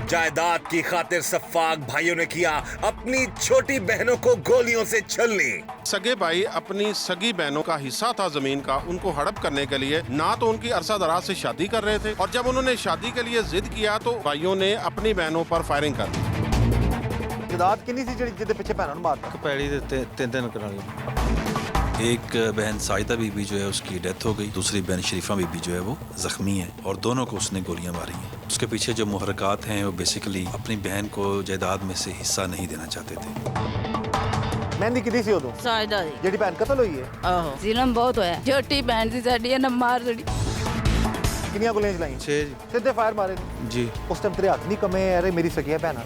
जायदाद की खातिर सफाक भाइयों ने किया अपनी छोटी बहनों को गोलियों से छलनी। सगे भाई अपनी सगी बहनों का हिस्सा था जमीन का, उनको हड़प करने के लिए ना तो उनकी अरसा दराज से शादी कर रहे थे, और जब उन्होंने शादी के लिए जिद किया तो भाइयों ने अपनी बहनों पर फायरिंग कर दी। जायदाद कितनी सी जिहदे पिछे भैनों मारता? पैड़ी दे तीन कराली। एक बहन साइदा बीबी जो है उसकी डेथ हो गई, दूसरी बहन शरीफा बीबी जो है वो जख्मी है और दोनों को उसने गोलियां मारी हैं। उसके पीछे जो मुहर्रकात हैं वो बेसिकली अपनी बहन को जायदाद में से हिस्सा नहीं देना चाहते थे। मेहंदी किदी सी उदों? साइदा दी। जेडी भैन कतल हुई है? आहो जिलम बहुत होया। छोटी बहन सी साडी ने मार दी। कितनी गोलियां चलाई? 6 जी। सीधे फायर मारे जी। उस टाइम तेरे हाथ नहीं कमे? अरे मेरी सकिया बहना।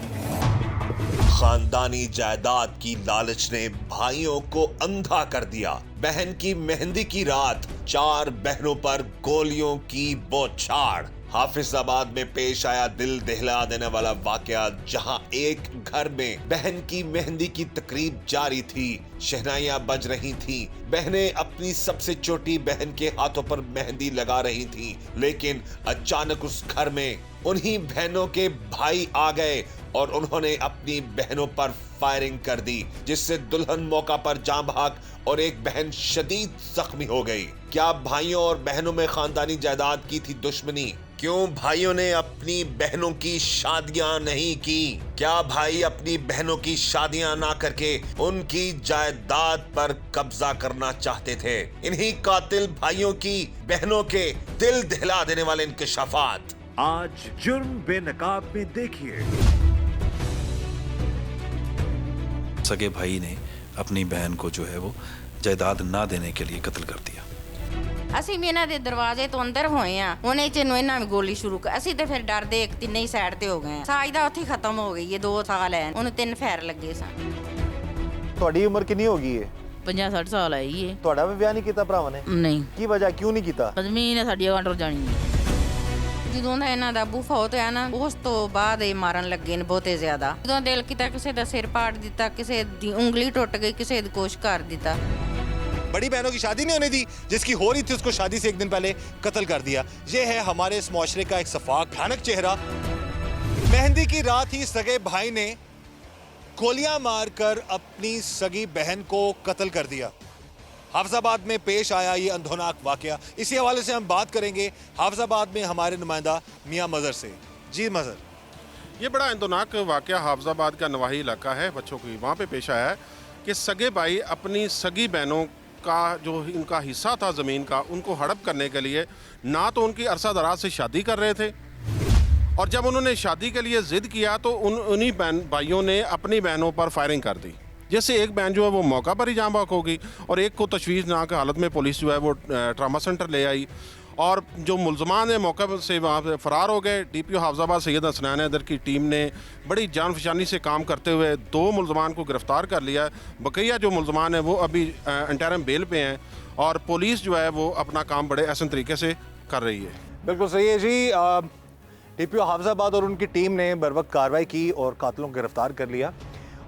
खानदानी जायदाद की लालच ने भाइयों को अंधा कर दिया। बहन की मेहंदी की रात 4 बहनों पर गोलियों की बौछार। हाफिजाबाद में पेश आया दिल दहला देने वाला वाकया, जहां एक घर में बहन की मेहंदी की तकरीब जारी थी, शहनाइयां बज रही थीं, बहनें अपनी सबसे छोटी बहन के हाथों पर मेहंदी लगा रही थीं, लेकिन अचानक उस घर में उन्हीं बहनों के भाई आ गए और उन्होंने अपनी बहनों पर फायरिंग कर दी, जिससे दुल्हन मौका पर जान भाग और एक बहन शदीद जख्मी हो गई। क्या भाइयों और बहनों में खानदानी जायदाद की थी दुश्मनी? क्यों भाइयों ने अपनी बहनों की शादियां नहीं की? क्या भाई अपनी बहनों की शादियां ना करके उनकी जायदाद पर कब्जा करना चाहते थे? इन्हीं कातिल भाइयों की बहनों के दिल दहला देने वाले इंकशाफात आज जुर्म बेनकाब में देखिए। सगे भाई ने अपनी बहन को जो है वो जायदाद ना देने के लिए कत्ल कर दिया। ਅਸੀਂ ਵੀ ਇਹਨਾਂ ਦੇ ਦਰਵਾਜ਼ੇ ਤੋਂ ਅੰਦਰ ਹੋਏ ਆ, ਉਹਨੇ ਚ ਨੂੰ ਇਹਨਾਂ ਨੇ ਗੋਲੀ ਸ਼ੁਰੂ ਕਰ। ਅਸੀਂ ਤੇ ਫਿਰ ਡਰਦੇ ਇੱਕ ਤਿੰਨੇ ਹੀ ਸਾਈਡ ਤੇ ਹੋ ਗਏ ਆ। ਸਾਜਦਾ ਉੱਥੇ ਖਤਮ ਹੋ ਗਈ ਹੈ, 2 ਸਾਲ ਹੈ ਉਹਨੂੰ 3 ਫੈਰ ਲੱਗੇ ਸਨ। ਤੁਹਾਡੀ ਉਮਰ ਕਿੰਨੀ ਹੋ ਗਈ ਹੈ? 50-60 ਸਾਲ ਆਈ ਏ। ਤੁਹਾਡਾ ਵੀ ਵਿਆਹ ਨਹੀਂ ਕੀਤਾ ਭਰਾਵਾਂ ਨੇ? ਨਹੀਂ। ਕੀ ਵਜ੍ਹਾ, ਕਿਉਂ ਨਹੀਂ ਕੀਤਾ? ਜ਼ਮੀਨ ਹੈ ਸਾਡੀ ਅੰਡਰ ਜਾਣੀ ਹੈ। ਜਦੋਂ ਦਾ ਇਹਨਾਂ ਦਾ ਬੂਫਾ ਹੋਇਆ ਨਾ, ਉਸ ਤੋਂ ਬਾਅਦ ਇਹ ਮਾਰਨ ਲੱਗੇ ਨੇ ਬਹੁਤੇ ਜ਼ਿਆਦਾ। ਜਦੋਂ ਦਿਲ ਕੀਤਾ ਕਿਸੇ ਦਾ ਸਿਰ ਪਾੜ ਦਿੱਤਾ, ਕਿਸੇ ਦੀ ਉਂਗਲੀ ਟੁੱਟ ਗਈ, ਕਿਸੇ ਦੀ ਕੋਸ਼ कर ਦਿੱਤਾ। बड़ी बहनों की शादी नहीं होने दी, जिसकी हो रही थी उसको शादी से एक दिन पहले कत्ल कर दिया। ये है हमारे इस मुआशरे का एक सफाक भयानक चेहरा। मेहंदी की रात ही सगे भाई ने गोलियां मारकर अपनी सगी बहन को कत्ल कर दिया। हाफिजाबाद में पेश आया ये अंधोनाक वाकया। इसी हवाले से हम बात करेंगे हाफिजाबाद में हमारे नुमाइंदा मियां मजहर से। जी मजहर, ये बड़ा इंदोनाक वाकया हाफिजाबाद का नवाही इलाका है, बच्चों की वहाँ पे पेश आया है कि सगे भाई अपनी सगी बहनों का जो इनका हिस्सा था ज़मीन का, उनको हड़प करने के लिए ना तो उनकी अरसा दराज से शादी कर रहे थे, और जब उन्होंने शादी के लिए ज़िद किया तो उन्हीं भाइयों ने अपनी बहनों पर फायरिंग कर दी, जिससे एक बहन जो है वो मौका पर ही जान बाक हो गई और एक को तशवीशनाक हालत में पुलिस जो है वो ट्रामा सेंटर ले आई, और जो मुलजमान है मौके से वहाँ से फ़रार हो गए। DPO हाफिजाबाद सैयद हसनैन हैदर की टीम ने बड़ी जानफशानी से काम करते हुए 2 मुलजमान को गिरफ़्तार कर लिया है। बकिया जो मुलजमान है वो अभी इंटरिम बेल पे हैं, और पुलिस जो है वो अपना काम बड़े अहसन तरीके से कर रही है। बिल्कुल सही है जी। DPO हाफिजाबाद और उनकी टीम ने बर वक्त कार्रवाई की और कातिलों को गिरफ्तार कर लिया।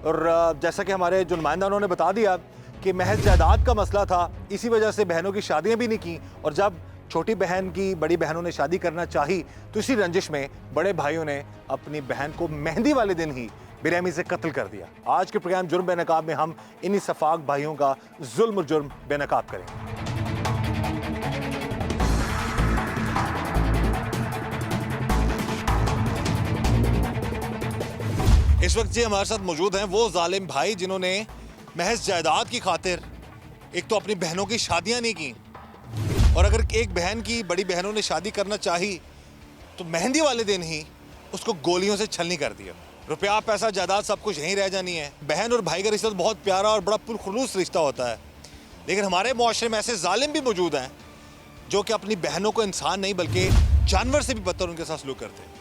और जैसा कि हमारे जो नुमाइंदा उन्होंने बता दिया कि महज जायदाद का मसला था, इसी वजह से बहनों की शादियाँ भी नहीं की, और जब छोटी बहन की बड़ी बहनों ने शादी करना चाही तो इसी रंजिश में बड़े भाइयों ने अपनी बहन को मेहंदी वाले दिन ही बेरहमी से कत्ल कर दिया। आज के प्रोग्राम जुर्म बेनकाब में हम इन्हीं सफाक भाइयों का जुल्म और जुर्म बेनकाब करेंगे। इस वक्त जी हमारे साथ मौजूद हैं वो जालिम भाई जिन्होंने महज जायदाद की खातिर एक तो अपनी बहनों की शादियां नहीं की, और अगर एक बहन की बड़ी बहनों ने शादी करना चाही तो मेहंदी वाले दिन ही उसको गोलियों से छलनी कर दिया। रुपया पैसा जायदाद सब कुछ यहीं रह जानी है। बहन और भाई का रिश्ता तो बहुत प्यारा और बड़ा पुरखुलूस रिश्ता होता है, लेकिन हमारे मुआशरे में ऐसे जालिम भी मौजूद हैं जो कि अपनी बहनों को इंसान नहीं बल्कि जानवर से भी बदतर उनके साथ सलूक करते हैं।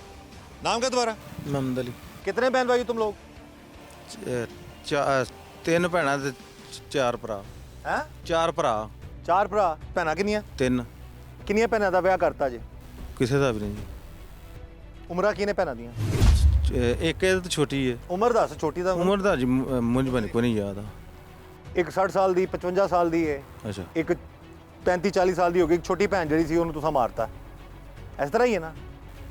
नाम क्या तुम्हारा? मोहम्मद अली। कितने बहन भाई तुम लोग? 3 भैणां ते 4 भरा। हैं? 4 भरा। 4 भरा। भैनां किन्नियां? 3। किन्नियां भैनां दा ब्याह करता जे? किसी का भी नहीं जी। उमरा किने भैनां दियां? एक तो छोटी है। उम्र दस छोटी दा? उम्र दा जी मुझ बनी को नहीं याद। एक 60 साल दी, 55 साल दी है, अच्छा। एक 35-40 साल दी होगी। एक छोटी भैन जी सी उन्होंने तुसा मारता, इस तरह ही है ना?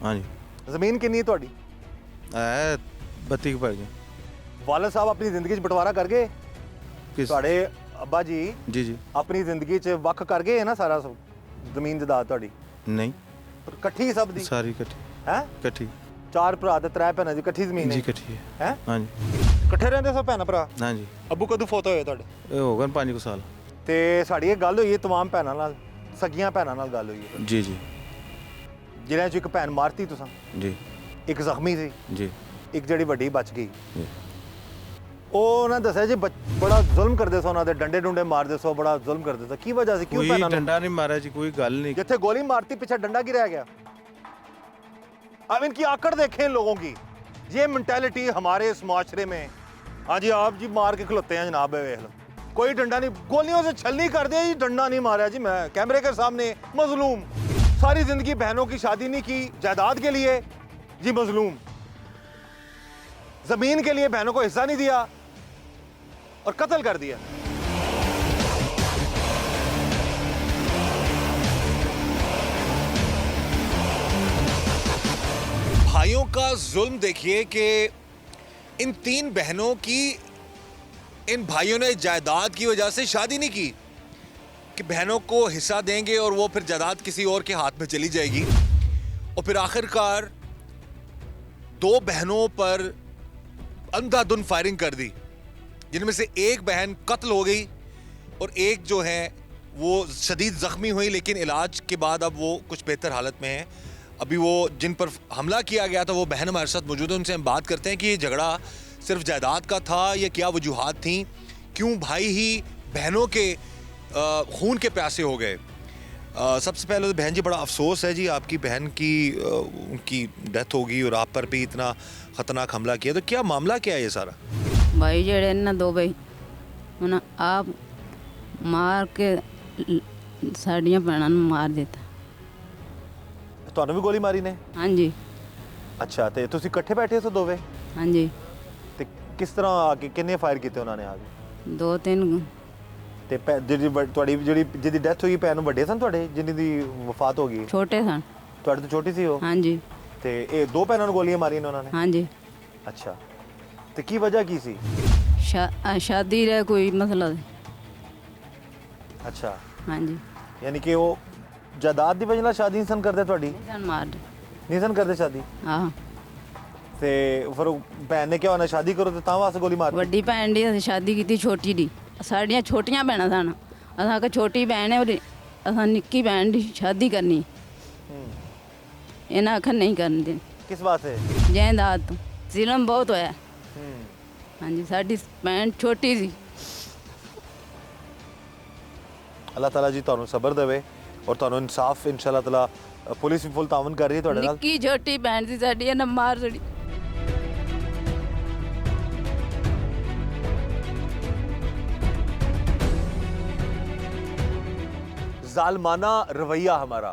हाँ जी। जमीन किन्नी है तुहाडी? है 32 पै गए। वालिद साहब अपनी जिंदगी 'ਚ बंटवारा कर गए किस ਤੁਹਾਡੇ ਅੱਬਾ ਜੀ जी जी ਆਪਣੀ ਜ਼ਿੰਦਗੀ 'ਚ ਵੱਖ ਕਰ ਗਏ ਹੈ ਨਾ ਸਾਰਾ ਜ਼ਮੀਨ ਜਾਇਦਾਦ ਤੁਹਾਡੀ नहीं ਪਰ ਇਕੱਠੀ ਸਭ ਦੀ सारी कट्ठी ਹੈ कट्ठी 4 ਭਰਾ ਤੇ 3 ਭੈਣਾਂ ਦੀ ਇਕੱਠੀ ਜ਼ਮੀਨ जी ਹੈ कट्ठी है ਹੈ हाँ जी ਇਕੱਠੇ ਰਹਿੰਦੇ ਸੋ ਭੈਣਾਂ ਭਰਾ हाँ जी। ਅੱਬੂ ਕਦੋਂ ਫੋਤ ਹੋਏ ਤੁਹਾਡੇ ये हो गए 5 साल। ਤੇ ਸਾਡੀ ਇਹ ਗੱਲ ਹੋਈ ਹੈ तमाम ਭੈਣਾਂ ਨਾਲ ਸਗੀਆਂ ਭੈਣਾਂ ਨਾਲ ਗੱਲ ਹੋਈ ਹੈ जी जी ਜਿਹਨਾਂ 'ਚ ਇੱਕ ਭੈਣ ਮਾਰਤੀ ਤੁਸੀਂ जी ਇੱਕ ਜ਼ਖਮੀ ਸੀ जी ਇੱਕ ਜਿਹੜੀ ਵੱਡੀ ਬਚ ਗਈ जी। ਉਹ ਉਹਨਾਂ ਦੱਸਿਆ ਜੀ ਬੜਾ ਜ਼ੁਲਮ ਕਰਦੇ ਸੋ ਉਹਨਾਂ ਦੇ ਡੰਡੇ ਡੁੰਡੇ ਮਾਰਦੇ ਸੋ ਬੜਾ ਜ਼ੁਲਮ ਕਰਦੇ ਸੋ ਕੀ ਵਜ੍ਹਾ ਸੀ ਕਿਉਂ कोई ਭੈਣਾਂ ਨੂੰ डंडा नहीं मारा जी, कोई गल नहीं। जिथे गोली मारती पीछे डंडा गिराया गया। अब इनकी आकड़ देखें लोगों की, ये मेंटालिटी हमारे इस माशरे में। हाँ जी आप जी मार के खलोते हैं जनाब, देख लो कोई डंडा नहीं, गोलियों से छलनी कर दिया जी, डंडा नहीं मारा जी। मैं कैमरे के सामने मजलूम, सारी जिंदगी बहनों की शादी नहीं की जायदाद के लिए जी, मजलूम जमीन के लिए बहनों को हिस्सा नहीं दिया और कत्ल कर दिया। भाइयों का जुल्म देखिए कि इन 3 बहनों की, इन भाइयों ने जायदाद की वजह से शादी नहीं की कि बहनों को हिस्सा देंगे और वो फिर जायदाद किसी और के हाथ में चली जाएगी। और फिर आखिरकार 2 बहनों पर अंधाधुंध फायरिंग कर दी, जिनमें से एक बहन कत्ल हो गई और एक जो है वो शदीद ज़ख्मी हुई, लेकिन इलाज के बाद अब वो कुछ बेहतर हालत में है। अभी वो जिन पर हमला किया गया था वो बहन हमारे साथ मौजूद है, उनसे हम बात करते हैं कि ये झगड़ा सिर्फ जायदाद का था या क्या वजूहात थी, क्यों भाई ही बहनों के खून के प्यासे हो गए। सबसे पहले तो बहन जी बड़ा अफसोस है जी, आपकी बहन की उनकी डेथ होगी और आप पर भी इतना ख़तरनाक हमला किया, तो क्या मामला क्या है ये सारा? भाई जेड़े ना 2 भाई उन्हें आप मार के साड़ियाँ भैनों ਨੂੰ ਮਾਰ ਦਿੱਤਾ। ਤੁਹਾਨੂੰ ਵੀ ਗੋਲੀ ਮਾਰੀ ਨੇ? ਹਾਂਜੀ ਅੱਛਾ, ਤੇ ਤੁਸੀਂ ਇਕੱਠੇ ਬੈਠੇ ਸੋ ਦੋਵੇਂ? ਹਾਂਜੀ ਤੇ ਕਿਸ ਤਰ੍ਹਾਂ ਆ ਕੇ ਕਿੰਨੇ ਫਾਇਰ ਕੀਤੇ ਉਹਨਾਂ ਨੇ ਆ ਕੇ? 2-3 ਤੇ ਤੁਹਾਡੀ ਜਿਹਦੀ ਡੈਥ ਹੋਈ ਭੈਣ ਵੱਡੇ ਸਨ ਤੁਹਾਡੇ, ਜਿਨ੍ਹਾਂ ਦੀ ਵਫਾਤ ਹੋ ਗਈ? ਛੋਟੇ ਸਨ। ਤੁਹਾਡੇ ਤੋਂ ਛੋਟੀ ਸੀ ਉਹ? ਹਾਂਜੀ ਤੇ ਇਹ 2 ਭੈਣਾਂ ਨੂੰ ਗੋਲੀਆਂ ਮਾਰੀਆਂ ਨੇ ਉਹਨਾਂ ਨੇ? ਹਾਂਜੀ। ਅੱਛਾ, ਤੇ ਕੀ ਵਜ੍ਹਾ ਕੀ ਸੀ? शादी रे कोई मसला है। ਅੱਛਾ, ਹਾਂਜੀ ਯਾਨੀ ਕਿ ਉਹ ਜਾਇਦਾਦ ਦੀ ਵਜ੍ਹਾ ਨਾਲ ਸ਼ਾਦੀ ਨਹੀਂ ਸਨ ਕਰਦੇ ਤੁਹਾਡੀ? ਸਨ ਮਾਰ ਦੇ। ਨਹੀਂ ਸਨ ਕਰਦੇ ਸ਼ਾਦੀ? ਹਾਂ ਤੇ ਫਿਰ ਉਹ ਭੈਣ ਨੇ ਕਿਹਾ ਨਾ ਸ਼ਾਦੀ ਕਰੋ ਤੇ ਤਾਂ ਵਾਸਤੇ ਗੋਲੀ ਮਾਰ ਵੱਡੀ ਭੈਣ ਦੀ ਅਸੀਂ ਸ਼ਾਦੀ ਕੀਤੀ, ਛੋਟੀ ਦੀ ਸਾਡੀਆਂ ਛੋਟੀਆਂ ਭੈਣਾਂ ਸਨ। ਅਸਾਂ ਕਿ ਛੋਟੀ ਭੈਣ ਹੈ ਉਹਦੀ, ਅਸਾਂ ਨਿੱਕੀ ਭੈਣ ਦੀ ਸ਼ਾਦੀ ਕਰਨੀ, ਇਹਨਾਂ ਆਖਣ ਨਹੀਂ ਕਰਨ ਦੇਣੀ। ਕਿਸ ਵਾਸਤੇ? ਜਾਇਦਾਦ ਤੋਂ ਜ਼ੁਲਮ ਬਹੁਤ ਹੋਇਆ। ਹਾਂਜੀ ਸਾਡੀ ਭੈਣ ਛੋਟੀ ਸੀ। ਅੱਲਾਹ ਤਾਲਾ ਜੀ ਤੁਹਾਨੂੰ ਸਬਰ ਦੇਵੇ ਔਰ ਤੁਹਾਨੂੰ ਇਨਸਾਫ ਇਨਸ਼ਾਅੱਲਾ ਤਾਲਾ। ਪੁਲਿਸ ਵੀ ਫੁੱਲ ਤਾਵਨ ਕਰ ਰਹੀ ਹੈ ਤੁਹਾਡੇ ਨਾਲ। ਨਿੱਕੀ ਛੋਟੀ ਭੈਣ ਸੀ ਸਾਡੀ, ਇਹਨਾਂ ਮਾਰ ਛੜੀ। जालमाना रवैया हमारा,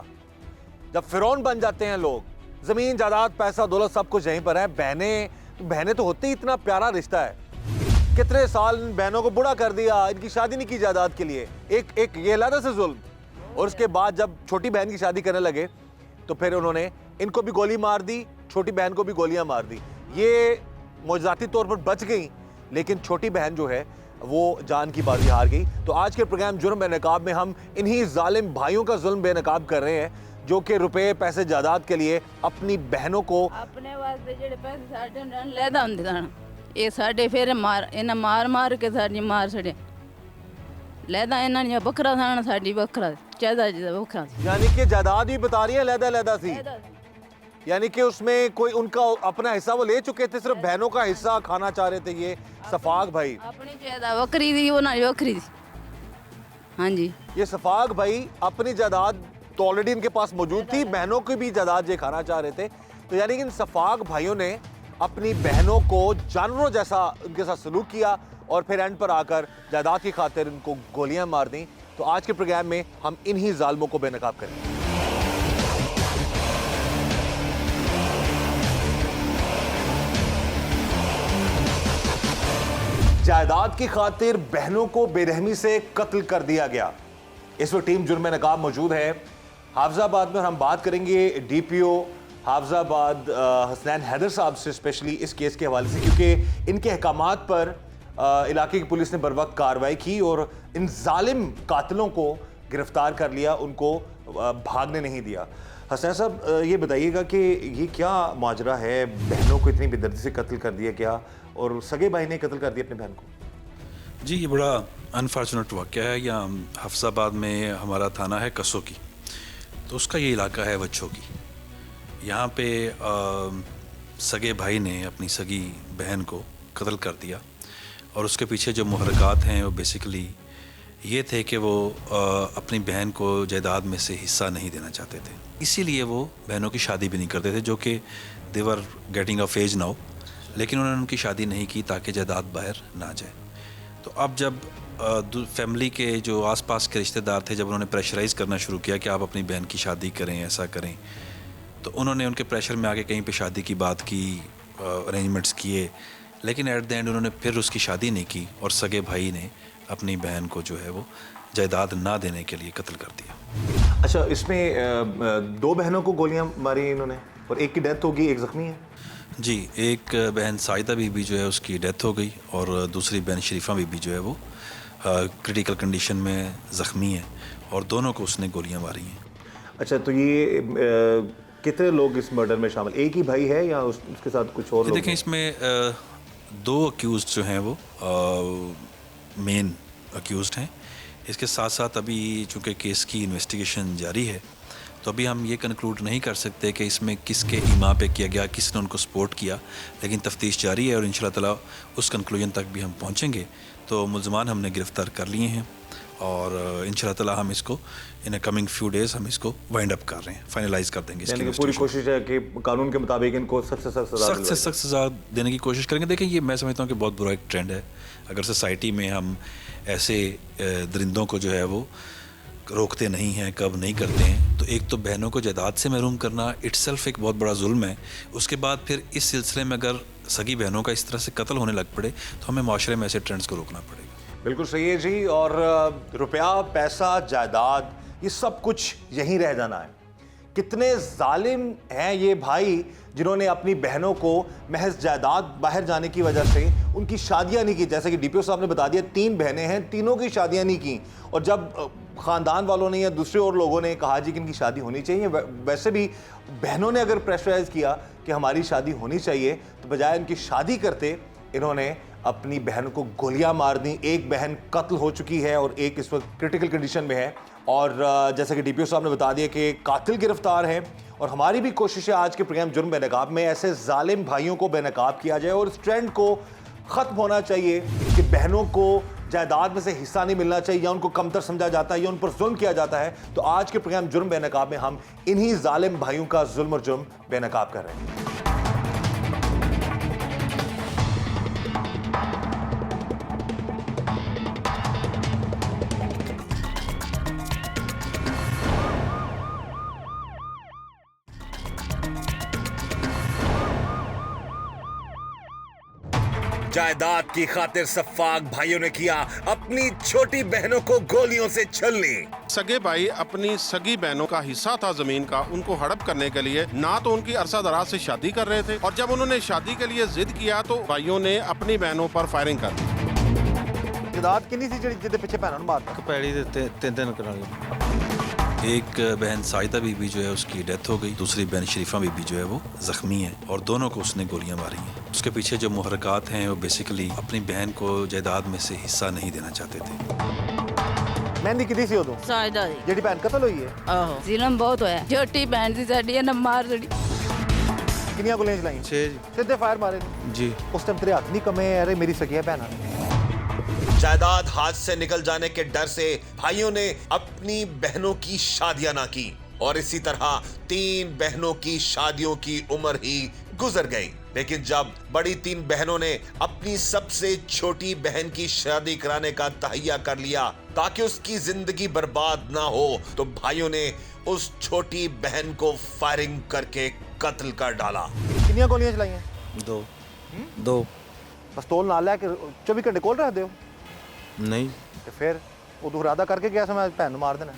जब फिरौन बन जाते हैं लोग, जमीन जायदाद पैसा दौलत सब कुछ यहीं पर है। बहनें तो होती ही इतना प्यारा रिश्ता है, कितने साल इन बहनों को बूढ़ा कर दिया, इनकी शादी नहीं की जायदाद के लिए, एक ये अलग से जुल्म। और उसके बाद जब छोटी बहन की शादी करने लगे तो फिर उन्होंने इनको भी गोली मार दी, छोटी बहन को भी गोलियां मार दी। ये मौजूदाती तौर पर बच गई, लेकिन छोटी बहन जो है वो जान की बाजी हार गई। तो आज के प्रोग्राम जुर्म बेनकाब में हम इन्हीं जालिम भाइयों का जुल्म बेनकाब कर रहे हैं, जो कि रुपए पैसे जायदाद के लिए अपनी बहनों को अपने वास्ते जेड़े पैसे साडे नाल लेदा हुंदे सन, ये साडे फिर इन्हां मार के साडी मार छड़े। लेदा इन्हां ने बकरा सन, साडी बकरा जायदाद बकरा। यानी कि जायदाद भी बता रही है लहदा सी, यानी कि उसमें कोई उनका अपना हिस्सा वो ले चुके थे, सिर्फ बहनों का हिस्सा खाना चाह रहे थे ये सफाक भाई। अपनी जायदाद बकरी दी, उन्हां दी बकरी दी। हाँ जी, ये सफाक भाई अपनी जायदाद तो ऑलरेडी इनके पास मौजूद थी, बहनों की भी जायदाद ये खाना चाह रहे थे। तो यानी कि इन सफाक भाइयों ने अपनी बहनों को जानवरों जैसा उनके साथ सलूक किया और फिर एंड पर आकर जायदाद की खातिर उनको गोलियां मार दी। तो आज के प्रोग्राम में हम इन्हीं जालिमों को बेनकाब करेंगे। जायदाद की खातिर बहनों को बेरहमी से कत्ल कर दिया गया। इस वक्त टीम जुर्म नकाब मौजूद है हाफिजाबाद में और हम बात करेंगे डीपीओ हाफजाबाद हसनैन हैदर साहब से स्पेशली इस केस के हवाले से, क्योंकि इनके अहकामात पर इलाके की पुलिस ने बर वक्त कार्रवाई की और इन जालिम कातिलों को गिरफ्तार कर लिया, उनको भागने नहीं दिया। हसनैन साहब ये बताइएगा कि ये क्या माजरा है, बहनों को इतनी बेदर्दी से कत्ल कर दिया क्या, और सगे भाई ने कत्ल कर दिया अपने बहन को? जी, ये बड़ा अनफॉर्चुनेट वाक़या है। यहाँ हफ्साबाद में हमारा थाना है कसो की, तो उसका ये इलाका है वच्छों की। यहाँ पे सगे भाई ने अपनी सगी बहन को कत्ल कर दिया और उसके पीछे जो मुहर्रकात हैं वो बेसिकली ये थे कि वो अपनी बहन को जायदाद में से हिस्सा नहीं देना चाहते थे, इसीलिए वो बहनों की शादी भी नहीं करते थे, जो कि देवर गेटिंग ऑफ एज नाउ, लेकिन उन्होंने उनकी शादी नहीं की ताकि जायदाद बाहर ना जाए। तो अब जब फैमिली के जो आसपास के रिश्तेदार थे, जब उन्होंने प्रेशराइज़ करना शुरू किया कि आप अपनी बहन की शादी करें, ऐसा करें, तो उन्होंने उनके प्रेशर में आके कहीं पे शादी की बात की, अरेंजमेंट्स किए, लेकिन एट द एंड उन्होंने फिर उसकी शादी नहीं की और सगे भाई ने अपनी बहन को जो है वो जायदाद ना देने के लिए कत्ल कर दिया। अच्छा, इसमें दो बहनों को गोलियां मारी इन्होंने और एक की डेथ होगी, एक ज़ख्मी है? जी, एक बहन साइदा बीबी जो है उसकी डेथ हो गई और दूसरी बहन शरीफा बीबी जो है वो क्रिटिकल कंडीशन में ज़ख्मी है और दोनों को उसने गोलियां मारी हैं। अच्छा, तो ये कितने लोग इस मर्डर में शामिल, एक ही भाई है या उसके साथ कुछ और लोग? देखें, इसमें दो अक्यूज़ड जो हैं वो मेन अक्यूज़ड हैं। इसके साथ साथ अभी चूँकि केस की इन्वेस्टिगेशन जारी है, तो अभी हम ये कंक्लूड नहीं कर सकते कि इसमें किसके ईमा पे किया गया, किसने उनको सपोर्ट किया, लेकिन तफ्तीश जारी है और इंशाल्लाह ताला उस कंक्लूजन तक भी हम पहुँचेंगे। तो मुल्ज़मान हमने गिरफ़्तार कर लिए हैं और इंशाल्लाह ताला हम इसको इन कमिंग फ्यू डेज़ हम इसको वाइंड अप कर रहे हैं, फाइनलाइज कर देंगे। यानी कि पूरी कोशिश है कि कानून के मुताबिक इनको सख्त से सख्त सज़ा देने की कोशिश करेंगे। देखिए, ये मैं समझता हूँ कि बहुत बुरा एक ट्रेंड है। अगर सोसाइटी में हम ऐसे दरिंदों को जो है वो रोकते नहीं हैं, कब नहीं करते हैं, तो एक तो बहनों को जायदाद से महरूम करना इट्सेल्फ एक बहुत बड़ा जुल्म है। उसके बाद फिर इस सिलसिले में अगर सगी बहनों का इस तरह से कत्ल होने लग पड़े तो हमें माशरे में ऐसे ट्रेंड्स को रोकना पड़ेगा। बिल्कुल सही है जी। और रुपया, पैसा, जायदाद, ये सब कुछ यहीं रह जाना है। कितने जालिम हैं ये भाई जिन्होंने अपनी बहनों को महज जायदाद बाहर जाने की वजह से उनकी शादियां नहीं की। जैसे कि डीपीओ साहब ने बता दिया, 3 बहनें हैं, तीनों की शादियां नहीं की। और जब ख़ानदान वालों ने या दूसरे और लोगों ने कहा जी कि इनकी शादी होनी चाहिए, वैसे भी बहनों ने अगर प्रेशराइज किया कि हमारी शादी होनी चाहिए, तो बजाय इनकी शादी करते इन्होंने अपनी बहन को गोलियां मार दी। एक बहन कत्ल हो चुकी है और एक इस वक्त क्रिटिकल कंडीशन में है। और जैसे कि डीपीओ साहब ने बता दिया कि कातिल गिरफ्तार है। और हमारी भी कोशिश है आज के प्रोग्राम जुर्म बेनकाब में ऐसे जालिम भाइयों को बेनकाब किया जाए और इस ट्रेंड को ख़त्म होना चाहिए कि बहनों को जायदाद में से हिस्सा नहीं मिलना चाहिए या उनको कमतर समझा जाता है या उन पर जुल्म किया जाता है। तो आज के प्रोग्राम जुर्म बेनकाब में हम इन्हीं जालिम भाइयों का जुल्म और जुर्म बेनकाब कर रहे हैं। जायदाद की खातिर सफाक भाइयों ने किया अपनी छोटी बहनों को गोलियों से छलनी। सगे भाई अपनी सगी बहनों का हिस्सा था जमीन का, उनको हड़प करने के लिए ना तो उनकी अरसा दराज से शादी कर रहे थे और जब उन्होंने शादी के लिए जिद किया तो भाइयों ने अपनी बहनों पर फायरिंग कर दी। जायदाद कितनी सी जिहदे पीछे भैनों मारता? पैड़ी दे 3 कनाल। एक बहन साइदा बीबी जो है उसकी डेथ हो गई, दूसरी बहन शरीफा बीबी जो है वो ज़ख्मी है और दोनों को उसने गोलियां मारी हैं। उसके पीछे जो मुहर्रकात हैं वो बेसिकली अपनी बहन को जायदाद में से हिस्सा नहीं देना चाहते थे। मेहंदी किदी सी उदों साइदा दी जेडी भैन कत्ल हुई है? आहो, जुल्म बहुत होया। छोटी बहन सी साडी ने मार छड़ी। कितनियां गोलियां चलाईं? 6 जी। सीधे फायर मारे जी। उस टाइम तेरे हाथ नहीं कमे? अरे मेरी सगिया बहना जायदाद हाथ से निकल जाने के डर से भाइयों ने अपनी बहनों की शादियां ना की और इसी तरह 3 बहनों की शादियों की उम्र ही गुजर गई। लेकिन जब बड़ी 3 बहनों ने अपनी सबसे छोटी बहन की शादी कराने का तहैया कर लिया ताकि उसकी जिंदगी बर्बाद ना हो, तो भाइयों ने उस छोटी बहन को फायरिंग करके कत्ल कर डाला। कितनियां गोलियां चलाईं? 2 पिस्तौल नाल लैके 24 घंटे कोल रख दियो? नहीं। तो फिर उदू इरादा करके गया मैं भैन मार देना?